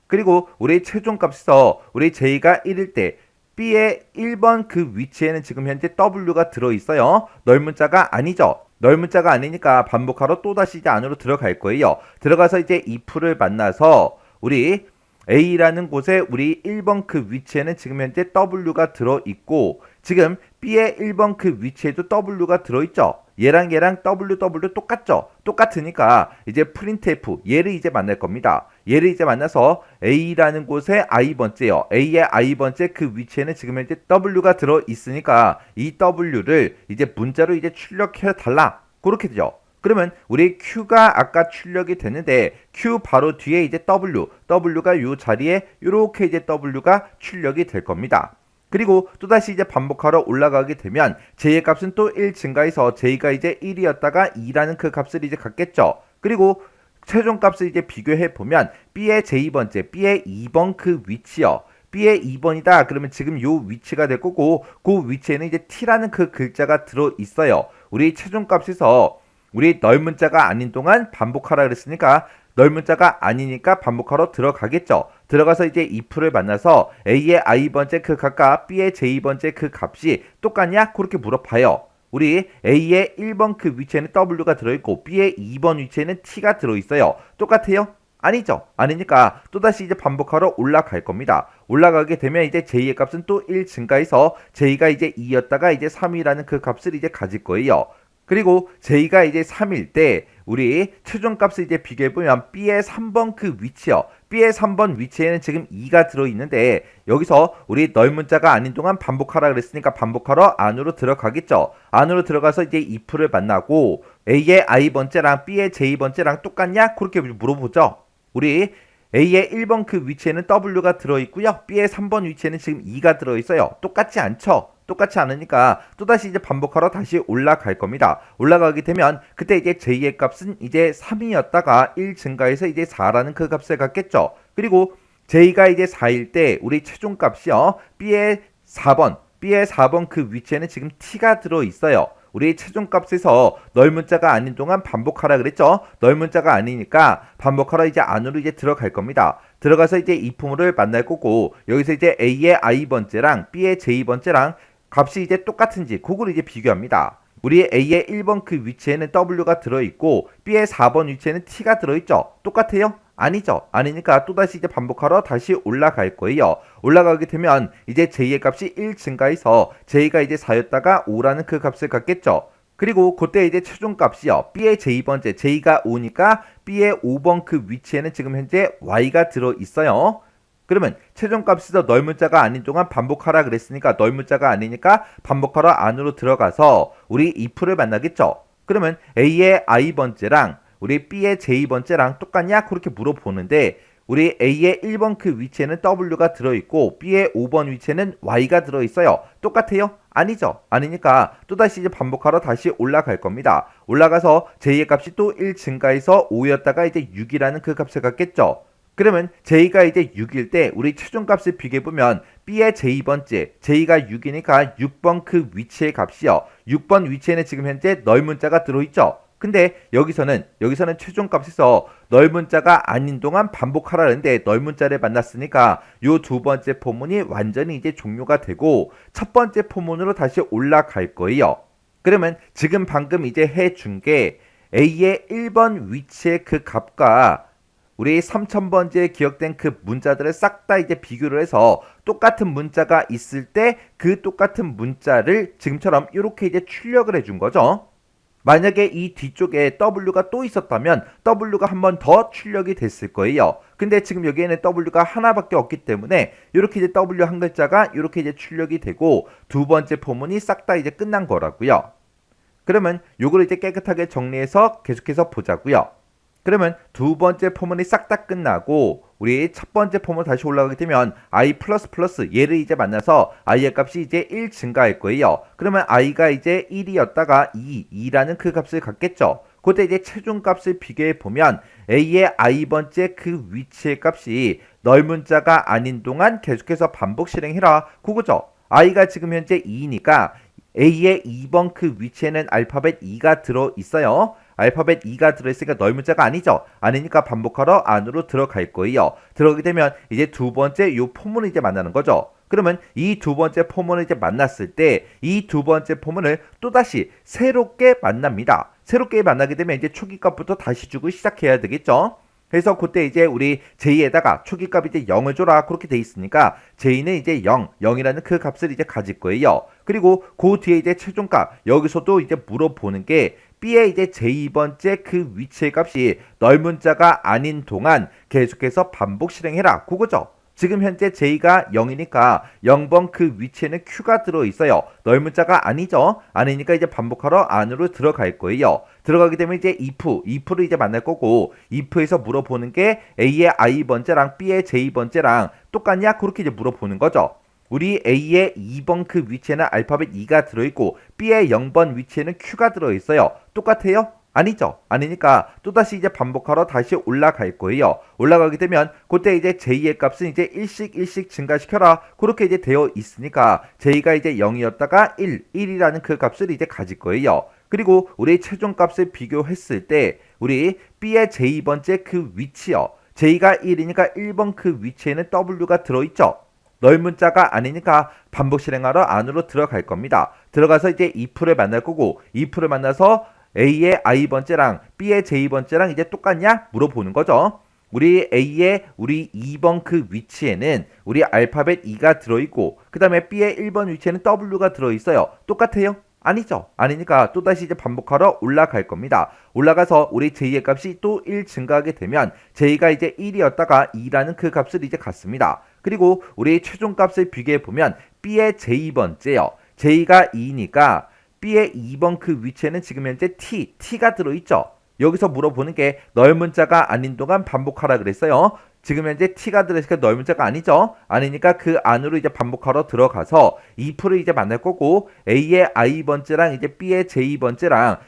그리고 우리 최종값에서 우리 j가 1일 때 b의 1번 그 위치에는 지금 현재 w가 들어있어요. 넓은 자가 아니죠. 넓은 자가 아니니까 반복하러 또다시 이제 안으로 들어갈 거예요. 들어가서 이제 if를 만나서 우리 a라는 곳에 우리 1번 그 위치에는 지금 현재 w가 들어있고 지금 b의 1번 그 위치에도 w가 들어있죠. 얘랑 ww 똑같죠. 똑같으니까 이제 printf 얘를 이제 만날 겁니다. 얘를 이제 만나서 a라는 곳에 i번째요. a의 i번째 그 위치에는 지금 현재 w가 들어있으니까 이 w를 이제 문자로 이제 출력해 달라. 그렇게 되죠. 그러면 우리 q가 아까 출력이 됐는데 q 바로 뒤에 이제 w가 이 자리에 이렇게 이제 w가 출력이 될 겁니다. 그리고 또다시 이제 반복하러 올라가게 되면 j의 값은 또 1 증가해서 j가 이제 1이었다가 2라는 그 값을 이제 갖겠죠. 그리고 최종값을 이제 비교해 보면 b의 j번째, b의 2번 그 위치요. b의 2번이다. 그러면 지금 요 위치가 될 거고 그 위치에는 이제 t라는 그 글자가 들어 있어요. 우리 최종값에서 우리 넓은 자가 아닌 동안 반복하라 그랬으니까 넓은 자가 아니니까 반복하러 들어가겠죠. 들어가서 이제 if를 만나서 a의 i번째 그 값과 b의 j번째 그 값이 똑같냐? 그렇게 물어봐요. 우리 a의 1번 그 위치에는 w가 들어있고 b의 2번 위치에는 t가 들어있어요. 똑같아요? 아니죠. 아니니까 또다시 이제 반복하러 올라갈 겁니다. 올라가게 되면 이제 j의 값은 또 1 증가해서 j가 이제 2였다가 이제 3이라는 그 값을 이제 가질 거예요. 그리고 j가 이제 3일 때 우리 최종값을 이제 비교해보면 b의 3번 그 위치요. b의 3번 위치에는 지금 2가 들어있는데 여기서 우리 넓은 자가 아닌 동안 반복하라 그랬으니까 반복하러 안으로 들어가겠죠. 안으로 들어가서 이제 if를 만나고 a의 i번째랑 b의 j번째랑 똑같냐? 그렇게 물어보죠. 우리 a의 1번 그 위치에는 w가 들어있고요. b의 3번 위치에는 지금 2가 들어있어요. 똑같지 않죠? 똑같지 않으니까 또다시 이제 반복하러 다시 올라갈 겁니다. 올라가게 되면 그때 이제 j의 값은 이제 3이었다가 1 증가해서 이제 4라는 그 값을 갖겠죠. 그리고 j가 이제 4일 때 우리 최종값이요. b의 4번 그 위치에는 지금 t가 들어있어요. 우리 최종값에서 넓은 자가 아닌 동안 반복하라 그랬죠. 넓은 자가 아니니까 반복하러 이제 안으로 이제 들어갈 겁니다. 들어가서 이제 if모를 만날 거고 여기서 이제 a의 i번째랑 b의 j번째랑 값이 이제 똑같은지 그걸 이제 비교합니다. 우리 a의 1번 그 위치에는 w가 들어있고 b의 4번 위치에는 t가 들어있죠. 똑같아요? 아니죠. 아니니까 또다시 이제 반복하러 다시 올라갈 거예요. 올라가게 되면 이제 j의 값이 1 증가해서 j가 이제 4였다가 5라는 그 값을 갖겠죠. 그리고 그때 이제 최종값이요. b의 j번째, j가 5니까 b의 5번 그 위치에는 지금 현재 y가 들어있어요. 그러면 최종값에서 넓은 자가 아닌 동안 반복하라 그랬으니까 넓은 자가 아니니까 반복하러 안으로 들어가서 우리 if를 만나겠죠. 그러면 a의 i번째랑 우리 b의 j번째랑 똑같냐? 그렇게 물어보는데 우리 a의 1번 그 위치에는 w가 들어있고 b의 5번 위치에는 y가 들어있어요. 똑같아요? 아니죠. 아니니까 또다시 이제 반복하러 다시 올라갈 겁니다. 올라가서 j의 값이 또 1 증가해서 5였다가 이제 6이라는 그 값을 갖겠죠. 그러면 j가 이제 6일 때 우리 최종값을 비교해보면 b의 j번째, j가 6이니까 6번 그 위치의 값이요. 6번 위치에는 지금 현재 넓은 자가 들어있죠. 근데 여기서는 최종값에서 넓은 자가 아닌 동안 반복하라는데 넓은 자를 만났으니까 요 두 번째 포문이 완전히 이제 종료가 되고 첫 번째 포문으로 다시 올라갈 거예요. 그러면 지금 방금 이제 해준 게 A의 1번 위치의 그 값과 우리 3000번째에 기억된 그 문자들을 싹 다 이제 비교를 해서 똑같은 문자가 있을 때 그 똑같은 문자를 지금처럼 이렇게 이제 출력을 해준 거죠. 만약에 이 뒤쪽에 W가 또 있었다면 W가 한 번 더 출력이 됐을 거예요. 근데 지금 여기에는 W가 하나밖에 없기 때문에 이렇게 이제 W 한 글자가 이렇게 이제 출력이 되고 두 번째 포문이 싹 다 이제 끝난 거라고요. 그러면 요거를 이제 깨끗하게 정리해서 계속해서 보자고요. 그러면 두 번째 포문이 싹 다 끝나고 우리 첫 번째 포문 다시 올라가게 되면 i++ 얘를 이제 만나서 i의 값이 이제 1 증가할 거예요. 그러면 i가 이제 1이었다가 2라는 그 값을 갖겠죠. 그때 이제 최종값을 비교해 보면 a의 i번째 그 위치의 값이 넓은 자가 아닌 동안 계속해서 반복 실행해라 그거죠. i가 지금 현재 2니까 a의 2번 그 위치에는 알파벳 2가 들어 있어요. 알파벳 2가 들어있으니까 넓은 자가 아니죠. 아니니까 반복하러 안으로 들어갈 거예요. 들어가게 되면 이제 두 번째 요 포문을 이제 만나는 거죠. 그러면 이 두 번째 포문을 이제 만났을 때 이 두 번째 포문을 또다시 새롭게 만납니다. 새롭게 만나게 되면 이제 초기값부터 다시 주고 시작해야 되겠죠. 그래서 그때 이제 우리 J에다가 초기값 이제 0을 줘라 그렇게 돼 있으니까 J는 이제 0이라는 그 값을 이제 가질 거예요. 그리고 그 뒤에 이제 최종값 여기서도 이제 물어보는 게 B의 이제 J번째 그 위치의 값이 넓은 자가 아닌 동안 계속해서 반복 실행해라 그거죠. 지금 현재 J가 0이니까 0번 그 위치에는 Q가 들어있어요. 넓은 자가 아니죠. 아니니까 이제 반복하러 안으로 들어갈 거예요. 들어가게 되면 이제 if를 이제 만날 거고 if에서 물어보는 게 A의 i번째랑 B의 J번째랑 똑같냐? 그렇게 이제 물어보는 거죠. 우리 A의 2번 그 위치에는 알파벳 2가 들어있고 B의 0번 위치에는 Q가 들어있어요. 똑같아요? 아니죠. 아니니까 또다시 이제 반복하러 다시 올라갈 거예요. 올라가게 되면 그때 이제 J의 값은 이제 1씩 증가시켜라. 그렇게 이제 되어 있으니까 J가 이제 0이었다가 1이라는 그 값을 이제 가질 거예요. 그리고 우리 최종 값을 비교했을 때 우리 B의 J번째 그 위치요. J가 1이니까 1번 그 위치에는 W가 들어있죠. 넓은 자가 아니니까 반복 실행하러 안으로 들어갈 겁니다. 들어가서 이제 if를 만날 거고 if를 만나서 A의 i번째랑 B의 J번째랑 이제 똑같냐? 물어보는 거죠. 우리 A의 우리 2번 그 위치에는 우리 알파벳 2가 들어있고 그 다음에 B의 1번 위치에는 W가 들어있어요. 똑같아요? 아니죠. 아니니까 또다시 이제 반복하러 올라갈 겁니다. 올라가서 우리 J의 값이 또 1 증가하게 되면 J가 이제 1이었다가 2라는 그 값을 이제 갖습니다. 그리고 우리 최종 값을 비교해 보면 B의 J번째요. J가 2니까 B의 2번 그 위치에는 지금 현재 T가 들어있죠. 여기서 물어보는 게 넓은 자가 아닌 동안 반복하라 그랬어요. 지금 현재 T가 들어있으니까 넓은 자가 아니죠. 아니니까 그 안으로 이제 반복하러 들어가서 if를 이제 만날 거고 A의 i번째랑 이제 B의 J번째랑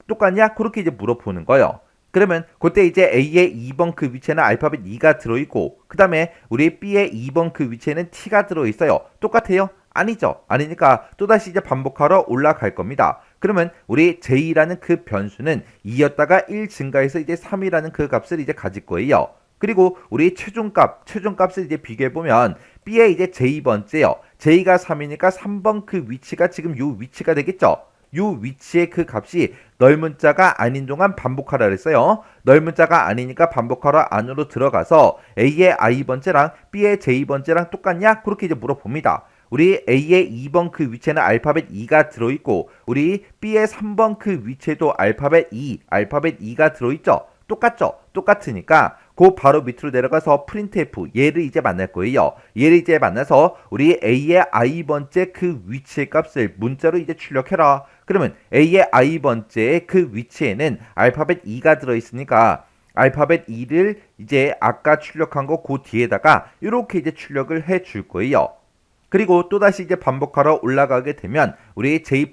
똑같냐? 그렇게 이제 물어보는 거예요. 그러면 그때 이제 A의 2번 그 위치에는 알파벳 2가 들어있고 그 다음에 우리 B의 2번 그 위치에는 T가 들어있어요. 똑같아요? 아니죠. 아니니까 또다시 이제 반복하러 올라갈 겁니다. 그러면 우리 J라는 그 변수는 2였다가 1 증가해서 이제 3이라는 그 값을 이제 가질 거예요. 그리고 우리 최종값을 이제 비교해보면 B의 이제 J번째요. J가 3이니까 3번 그 위치가 지금 요 위치가 되겠죠. 요 위치의 그 값이 넓은 자가 아닌 동안 반복하라 그랬어요. 넓은 자가 아니니까 반복하러 안으로 들어가서 A의 i번째랑 B의 J번째랑 똑같냐? 그렇게 이제 물어봅니다. 우리 A의 2번 그 위치에는 알파벳 2가 들어있고 우리 B의 3번 그 위치에도 알파벳 2가 들어있죠. 똑같죠? 똑같으니까 그 바로 밑으로 내려가서 printf 얘를 이제 만날 거예요. 얘를 이제 만나서 우리 A의 i번째 그 위치의 값을 문자로 이제 출력해라. 그러면 A의 i번째 그 위치에는 알파벳 2가 들어있으니까 알파벳 2를 이제 아까 출력한 거 그 뒤에다가 이렇게 이제 출력을 해 줄 거예요. 그리고 또다시 이제 반복하러 올라가게 되면 우리 J++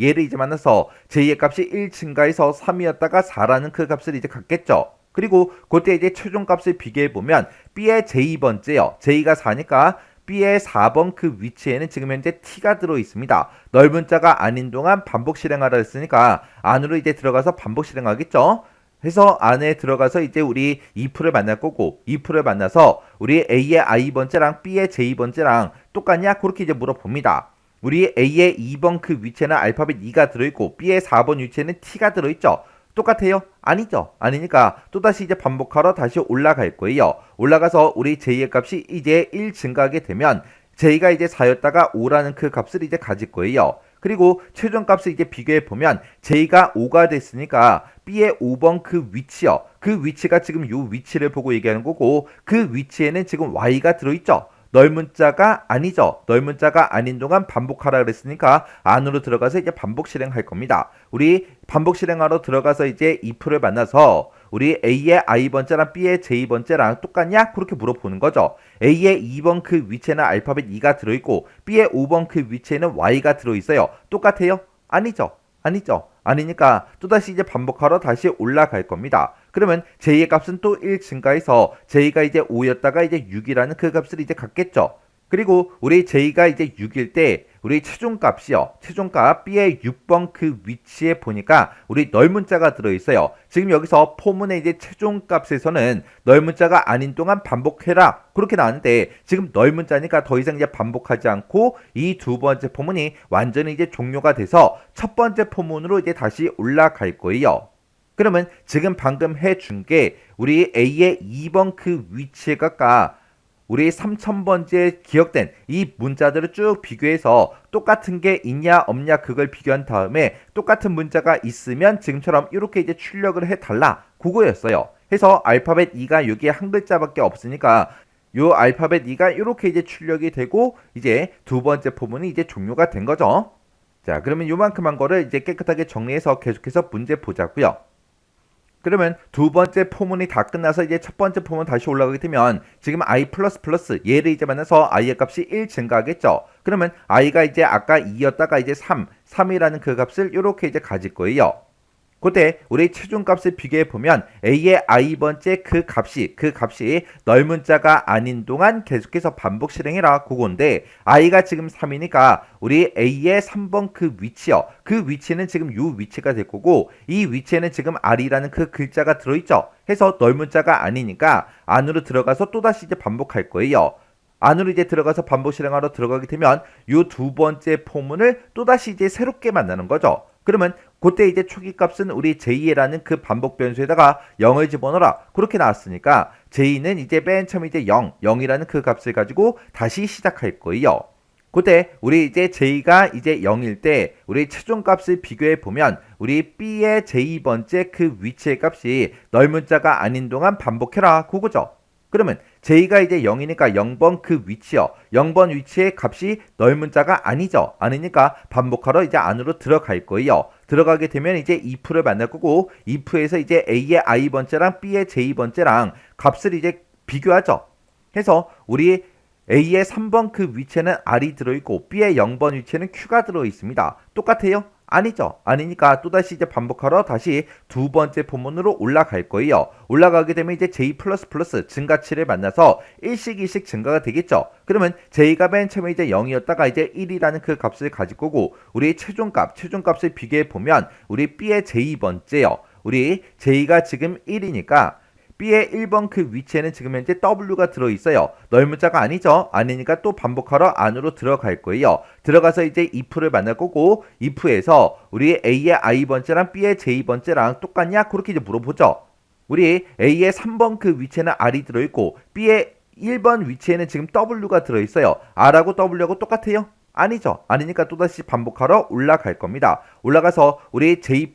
얘를 이제 만나서 J의 값이 1 증가해서 3이었다가 4라는 그 값을 이제 갖겠죠. 그리고 그때 이제 최종 값을 비교해 보면 B의 J번째요. J가 4니까 B의 4번 그 위치에는 지금 현재 T가 들어 있습니다. 넓은 자가 아닌 동안 반복 실행하라 했으니까 안으로 이제 들어가서 반복 실행하겠죠. 해서 안에 들어가서 이제 우리 if를 만날 거고 if를 만나서 우리 A의 i번째랑 B의 j번째랑 똑같냐? 그렇게 이제 물어봅니다. 우리 A의 2번 그 위치에는 알파벳 2가 들어있고 B의 4번 위치에는 T가 들어있죠. 똑같아요? 아니죠. 아니니까 또다시 이제 반복하러 다시 올라갈 거예요. 올라가서 우리 J의 값이 이제 1 증가하게 되면 J가 이제 4였다가 5라는 그 값을 이제 가질 거예요. 그리고 최종 값을 이제 비교해 보면 J가 5가 됐으니까 B의 5번 그 위치요. 그 위치가 지금 요 위치를 보고 얘기하는 거고 그 위치에는 지금 Y가 들어있죠. 넓은 자가 아니죠. 넓은 자가 아닌 동안 반복하라 그랬으니까 안으로 들어가서 이제 반복 실행할 겁니다. 우리 반복 실행하러 들어가서 이제 if를 만나서 우리 A의 i번째랑 B의 j번째랑 똑같냐? 그렇게 물어보는 거죠. A의 2번 그 위치에는 알파벳 2가 들어있고 B의 5번 그 위치에는 Y가 들어있어요. 똑같아요? 아니죠. 아니죠. 아니니까 또다시 이제 반복하러 다시 올라갈 겁니다. 그러면 J의 값은 또 1 증가해서 J가 이제 5였다가 이제 6이라는 그 값을 이제 갖겠죠. 그리고 우리 J가 이제 6일 때 우리 최종값이요. 최종값 B의 6번 그 위치에 보니까 우리 넓은 자가 들어있어요. 지금 여기서 포문의 이제 최종값에서는 넓은 자가 아닌 동안 반복해라. 그렇게 나왔는데 지금 넓은 자니까 더 이상 이제 반복하지 않고 이 두 번째 포문이 완전히 이제 종료가 돼서 첫 번째 포문으로 이제 다시 올라갈 거예요. 그러면 지금 방금 해준 게 우리 A의 2번 그 위치가 우리 3000번째 기억된 이 문자들을 쭉 비교해서 똑같은 게 있냐 없냐 그걸 비교한 다음에 똑같은 문자가 있으면 지금처럼 이렇게 이제 출력을 해달라 그거였어요. 해서 알파벳 2가 여기에 한 글자밖에 없으니까 요 알파벳 2가 이렇게 이제 출력이 되고 이제 두 번째 포문이 이제 종료가 된 거죠. 자, 그러면 요만큼 한 거를 이제 깨끗하게 정리해서 계속해서 문제 보자고요. 그러면 두 번째 포문이 다 끝나서 이제 첫 번째 포문 다시 올라가게 되면 지금 i++ 얘를 이제 만나서 i의 값이 1 증가하겠죠. 그러면 i가 이제 아까 2였다가 이제 3이라는 그 값을 이렇게 이제 가질 거예요. 그때 우리 최종값을 비교해 보면 A의 i번째 그 값이 넓은 자가 아닌 동안 계속해서 반복 실행해라 그건데 i가 지금 3이니까 우리 A의 3번 그 위치요. 그 위치는 지금 요 위치가 될 거고 이 위치에는 지금 R이라는 그 글자가 들어있죠. 해서 넓은 자가 아니니까 안으로 들어가서 또다시 이제 반복할 거예요. 안으로 이제 들어가서 반복 실행하러 들어가게 되면 요 두 번째 포문을 또다시 이제 새롭게 만나는 거죠. 그러면 그때 이제 초기 값은 우리 J라는 그 반복 변수에다가 0을 집어넣어라. 그렇게 나왔으니까 J는 이제 맨 처음 이제 0이라는 그 값을 가지고 다시 시작할 거예요. 그때 우리 이제 J가 이제 0일 때 우리 최종 값을 비교해 보면 우리 B의 J번째 그 위치의 값이 넓은 자가 아닌 동안 반복해라. 그거죠. 그러면 J가 이제 0이니까 0번 그 위치요. 0번 위치의 값이 넓은 자가 아니죠. 아니니까 반복하러 이제 안으로 들어갈 거예요. 들어가게 되면 이제 if를 만날 거고 if에서 이제 A의 i번째랑 B의 j번째랑 값을 이제 비교하죠. 해서 우리 A의 3번 그 위치에는 R이 들어있고 B의 0번 위치에는 Q가 들어있습니다. 똑같아요? 아니죠. 아니니까 또다시 이제 반복하러 다시 두 번째 포문으로 올라갈 거예요. 올라가게 되면 이제 J++ 증가치를 만나서 1씩 2씩 증가가 되겠죠. 그러면 J가 맨 처음에 이제 0이었다가 이제 1이라는 그 값을 가질 거고 우리 최종값을 비교해 보면 우리 B의 J번째요. 우리 J가 지금 1이니까 B의 1번 그 위치에는 지금 현재 W가 들어있어요. 넓은 자가 아니죠? 아니니까 또 반복하러 안으로 들어갈 거예요. 들어가서 이제 if를 만날 거고 if에서 우리 A의 i번째랑 B의 j번째랑 똑같냐? 그렇게 이제 물어보죠. 우리 A의 3번 그 위치에는 R이 들어있고 B의 1번 위치에는 지금 W가 들어있어요. R하고 W하고 똑같아요? 아니죠. 아니니까 또다시 반복하러 올라갈 겁니다. 올라가서 우리 J++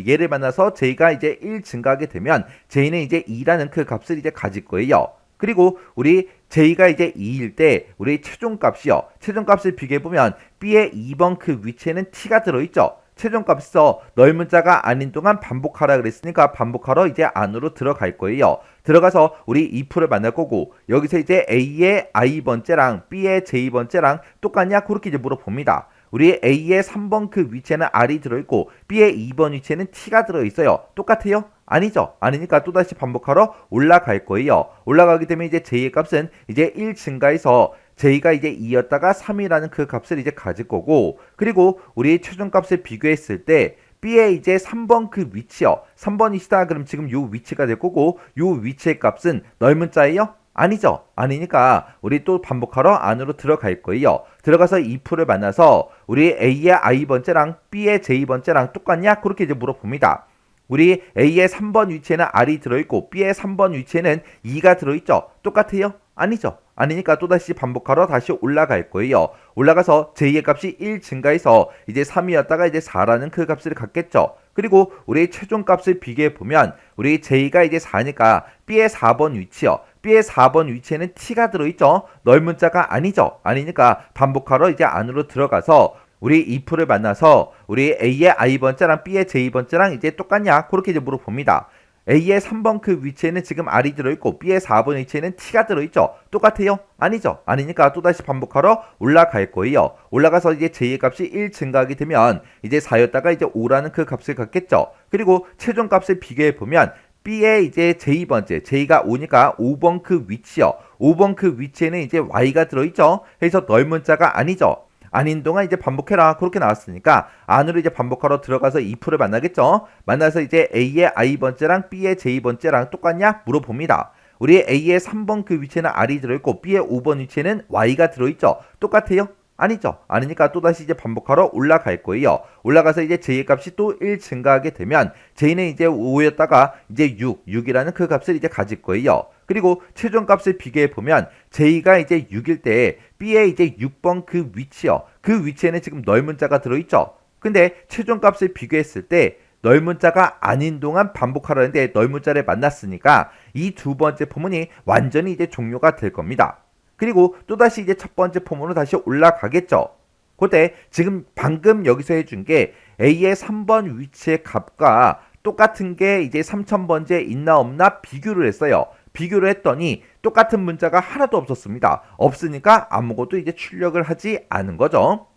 얘를 만나서 J가 이제 1 증가하게 되면 J는 이제 2라는 그 값을 이제 가질 거예요. 그리고 우리 J가 이제 2일 때 우리 최종값이요. 최종값을 비교해보면 B의 2번 그 위치에는 T가 들어있죠. 최종값에서 넓은 자가 아닌 동안 반복하라 그랬으니까 반복하러 이제 안으로 들어갈 거예요. 들어가서 우리 if를 만날 거고 여기서 이제 A의 i번째랑 B의 j번째랑 똑같냐? 그렇게 이제 물어봅니다. 우리 A의 3번 그 위치에는 R이 들어있고 B의 2번 위치에는 T가 들어있어요. 똑같아요? 아니죠. 아니니까 또다시 반복하러 올라갈 거예요. 올라가게 되면 이제 J의 값은 이제 1 증가해서 j가 이제 2였다가 3이라는 그 값을 이제 가질 거고, 그리고 우리 최종값을 비교했을 때 B의 이제 3번 그 위치요. 3번이시다. 그럼 지금 요 위치가 될 거고, 요 위치의 값은 넓은 자예요? 아니죠. 아니니까 우리 또 반복하러 안으로 들어갈 거예요. 들어가서 if를 만나서 우리 A의 i번째랑 B의 j번째랑 똑같냐? 그렇게 이제 물어봅니다. 우리 A의 3번 위치에는 R이 들어있고 B의 3번 위치에는 2가 들어있죠. 똑같아요? 아니죠. 아니니까 또다시 반복하러 다시 올라갈 거예요. 올라가서 J의 값이 1 증가해서 이제 3이었다가 이제 4라는 그 값을 갖겠죠. 그리고 우리 최종 값을 비교해 보면 우리 J가 이제 4니까 B의 4번 위치요. B의 4번 위치에는 T가 들어있죠. 넓은 자가 아니죠. 아니니까 반복하러 이제 안으로 들어가서 우리 if를 만나서 우리 A의 i번째랑 B의 j번째랑 이제 똑같냐? 그렇게 이제 물어봅니다. A의 3번 그 위치에는 지금 R이 들어있고 B의 4번 위치에는 T가 들어있죠. 똑같아요? 아니죠. 아니니까 또다시 반복하러 올라갈 거예요. 올라가서 이제 J의 값이 1 증가하게 되면 이제 4였다가 이제 5라는 그 값을 갖겠죠. 그리고 최종 값을 비교해 보면 B의 이제 J번째, J가 5니까 5번 그 위치요. 5번 그 위치에는 이제 Y가 들어있죠. 그래서 넓은 자가 아니죠. 아닌 동안 이제 반복해라. 그렇게 나왔으니까 안으로 이제 반복하러 들어가서 if를 만나겠죠. 만나서 이제 A의 i번째랑 B의 j번째랑 똑같냐? 물어봅니다. 우리 A의 3번 그 위치에는 R이 들어있고 B의 5번 위치에는 Y가 들어있죠. 똑같아요? 아니죠. 아니니까 또다시 이제 반복하러 올라갈 거예요. 올라가서 이제 J의 값이 또 1 증가하게 되면 J는 이제 5였다가 이제 6이라는 그 값을 이제 가질 거예요. 그리고 최종 값을 비교해 보면 J가 이제 6일 때 B의 이제 6번 그 위치요. 그 위치에는 지금 넓은 자가 들어있죠. 근데 최종 값을 비교했을 때 넓은 자가 아닌 동안 반복하라는데 넓은 자를 만났으니까 이 두 번째 포문이 완전히 이제 종료가 될 겁니다. 그리고 또다시 이제 첫 번째 포문으로 다시 올라가겠죠. 그때 지금 방금 여기서 해준 게 A의 3번 위치의 값과 똑같은 게 이제 3000번째 있나 없나 비교를 했어요. 비교를 했더니 똑같은 문자가 하나도 없었습니다. 없으니까 아무것도 이제 출력을 하지 않은 거죠.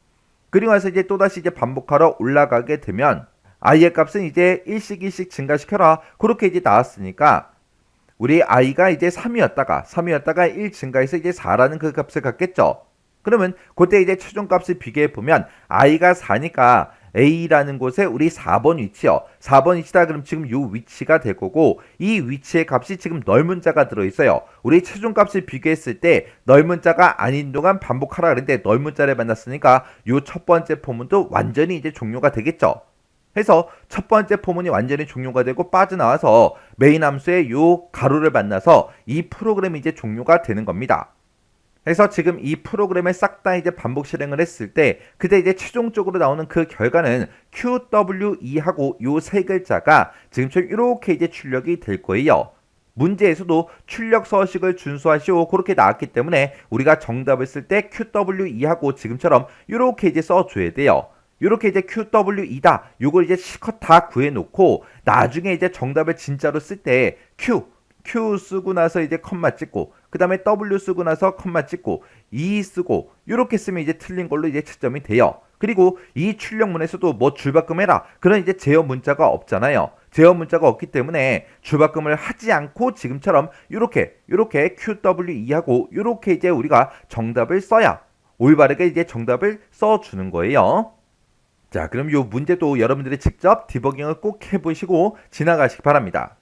그리고 나서 이제 또다시 이제 반복하러 올라가게 되면 i의 값은 이제 1씩 증가시켜라. 그렇게 이제 나왔으니까 우리 i가 이제 3이었다가 1 증가해서 이제 4라는 그 값을 갖겠죠. 그러면 그때 이제 최종 값을 비교해 보면 i가 4니까 A라는 곳에 우리 4번 위치요. 4번 위치다. 그럼 지금 이 위치가 될 거고 이 위치의 값이 지금 넓은 자가 들어있어요. 우리 최종 값을 비교했을 때 넓은 자가 아닌 동안 반복하라 그랬는데 넓은 자를 만났으니까 이 첫 번째 포문도 완전히 이제 종료가 되겠죠. 해서 첫 번째 포문이 완전히 종료가 되고 빠져나와서 메인 함수의 요 가로를 만나서 이 프로그램이 이제 종료가 되는 겁니다. 그래서 지금 이 프로그램을 싹 다 이제 반복 실행을 했을 때 그때 이제 최종적으로 나오는 그 결과는 QWE하고 요 세 글자가 지금처럼 이렇게 이제 출력이 될 거예요. 문제에서도 출력 서식을 준수하시오 그렇게 나왔기 때문에 우리가 정답을 쓸 때 QWE하고 지금처럼 이렇게 이제 써줘야 돼요. 이렇게 이제 QWE다 요걸 이제 실컷 다 구해놓고 나중에 이제 정답을 진짜로 쓸 때 Q 쓰고 나서 이제 컴마 찍고 그 다음에 W 쓰고 나서 컴마 찍고 E 쓰고 이렇게 쓰면 이제 틀린 걸로 이제 채점이 돼요. 그리고 이 출력문에서도 뭐 줄바꿈 해라 그런 이제 제어 문자가 없잖아요. 제어 문자가 없기 때문에 줄바꿈을 하지 않고 지금처럼 이렇게 QWE하고 이렇게 이제 우리가 정답을 써야 올바르게 이제 정답을 써주는 거예요. 자, 그럼 이 문제도 여러분들이 직접 디버깅을 꼭 해보시고 지나가시기 바랍니다.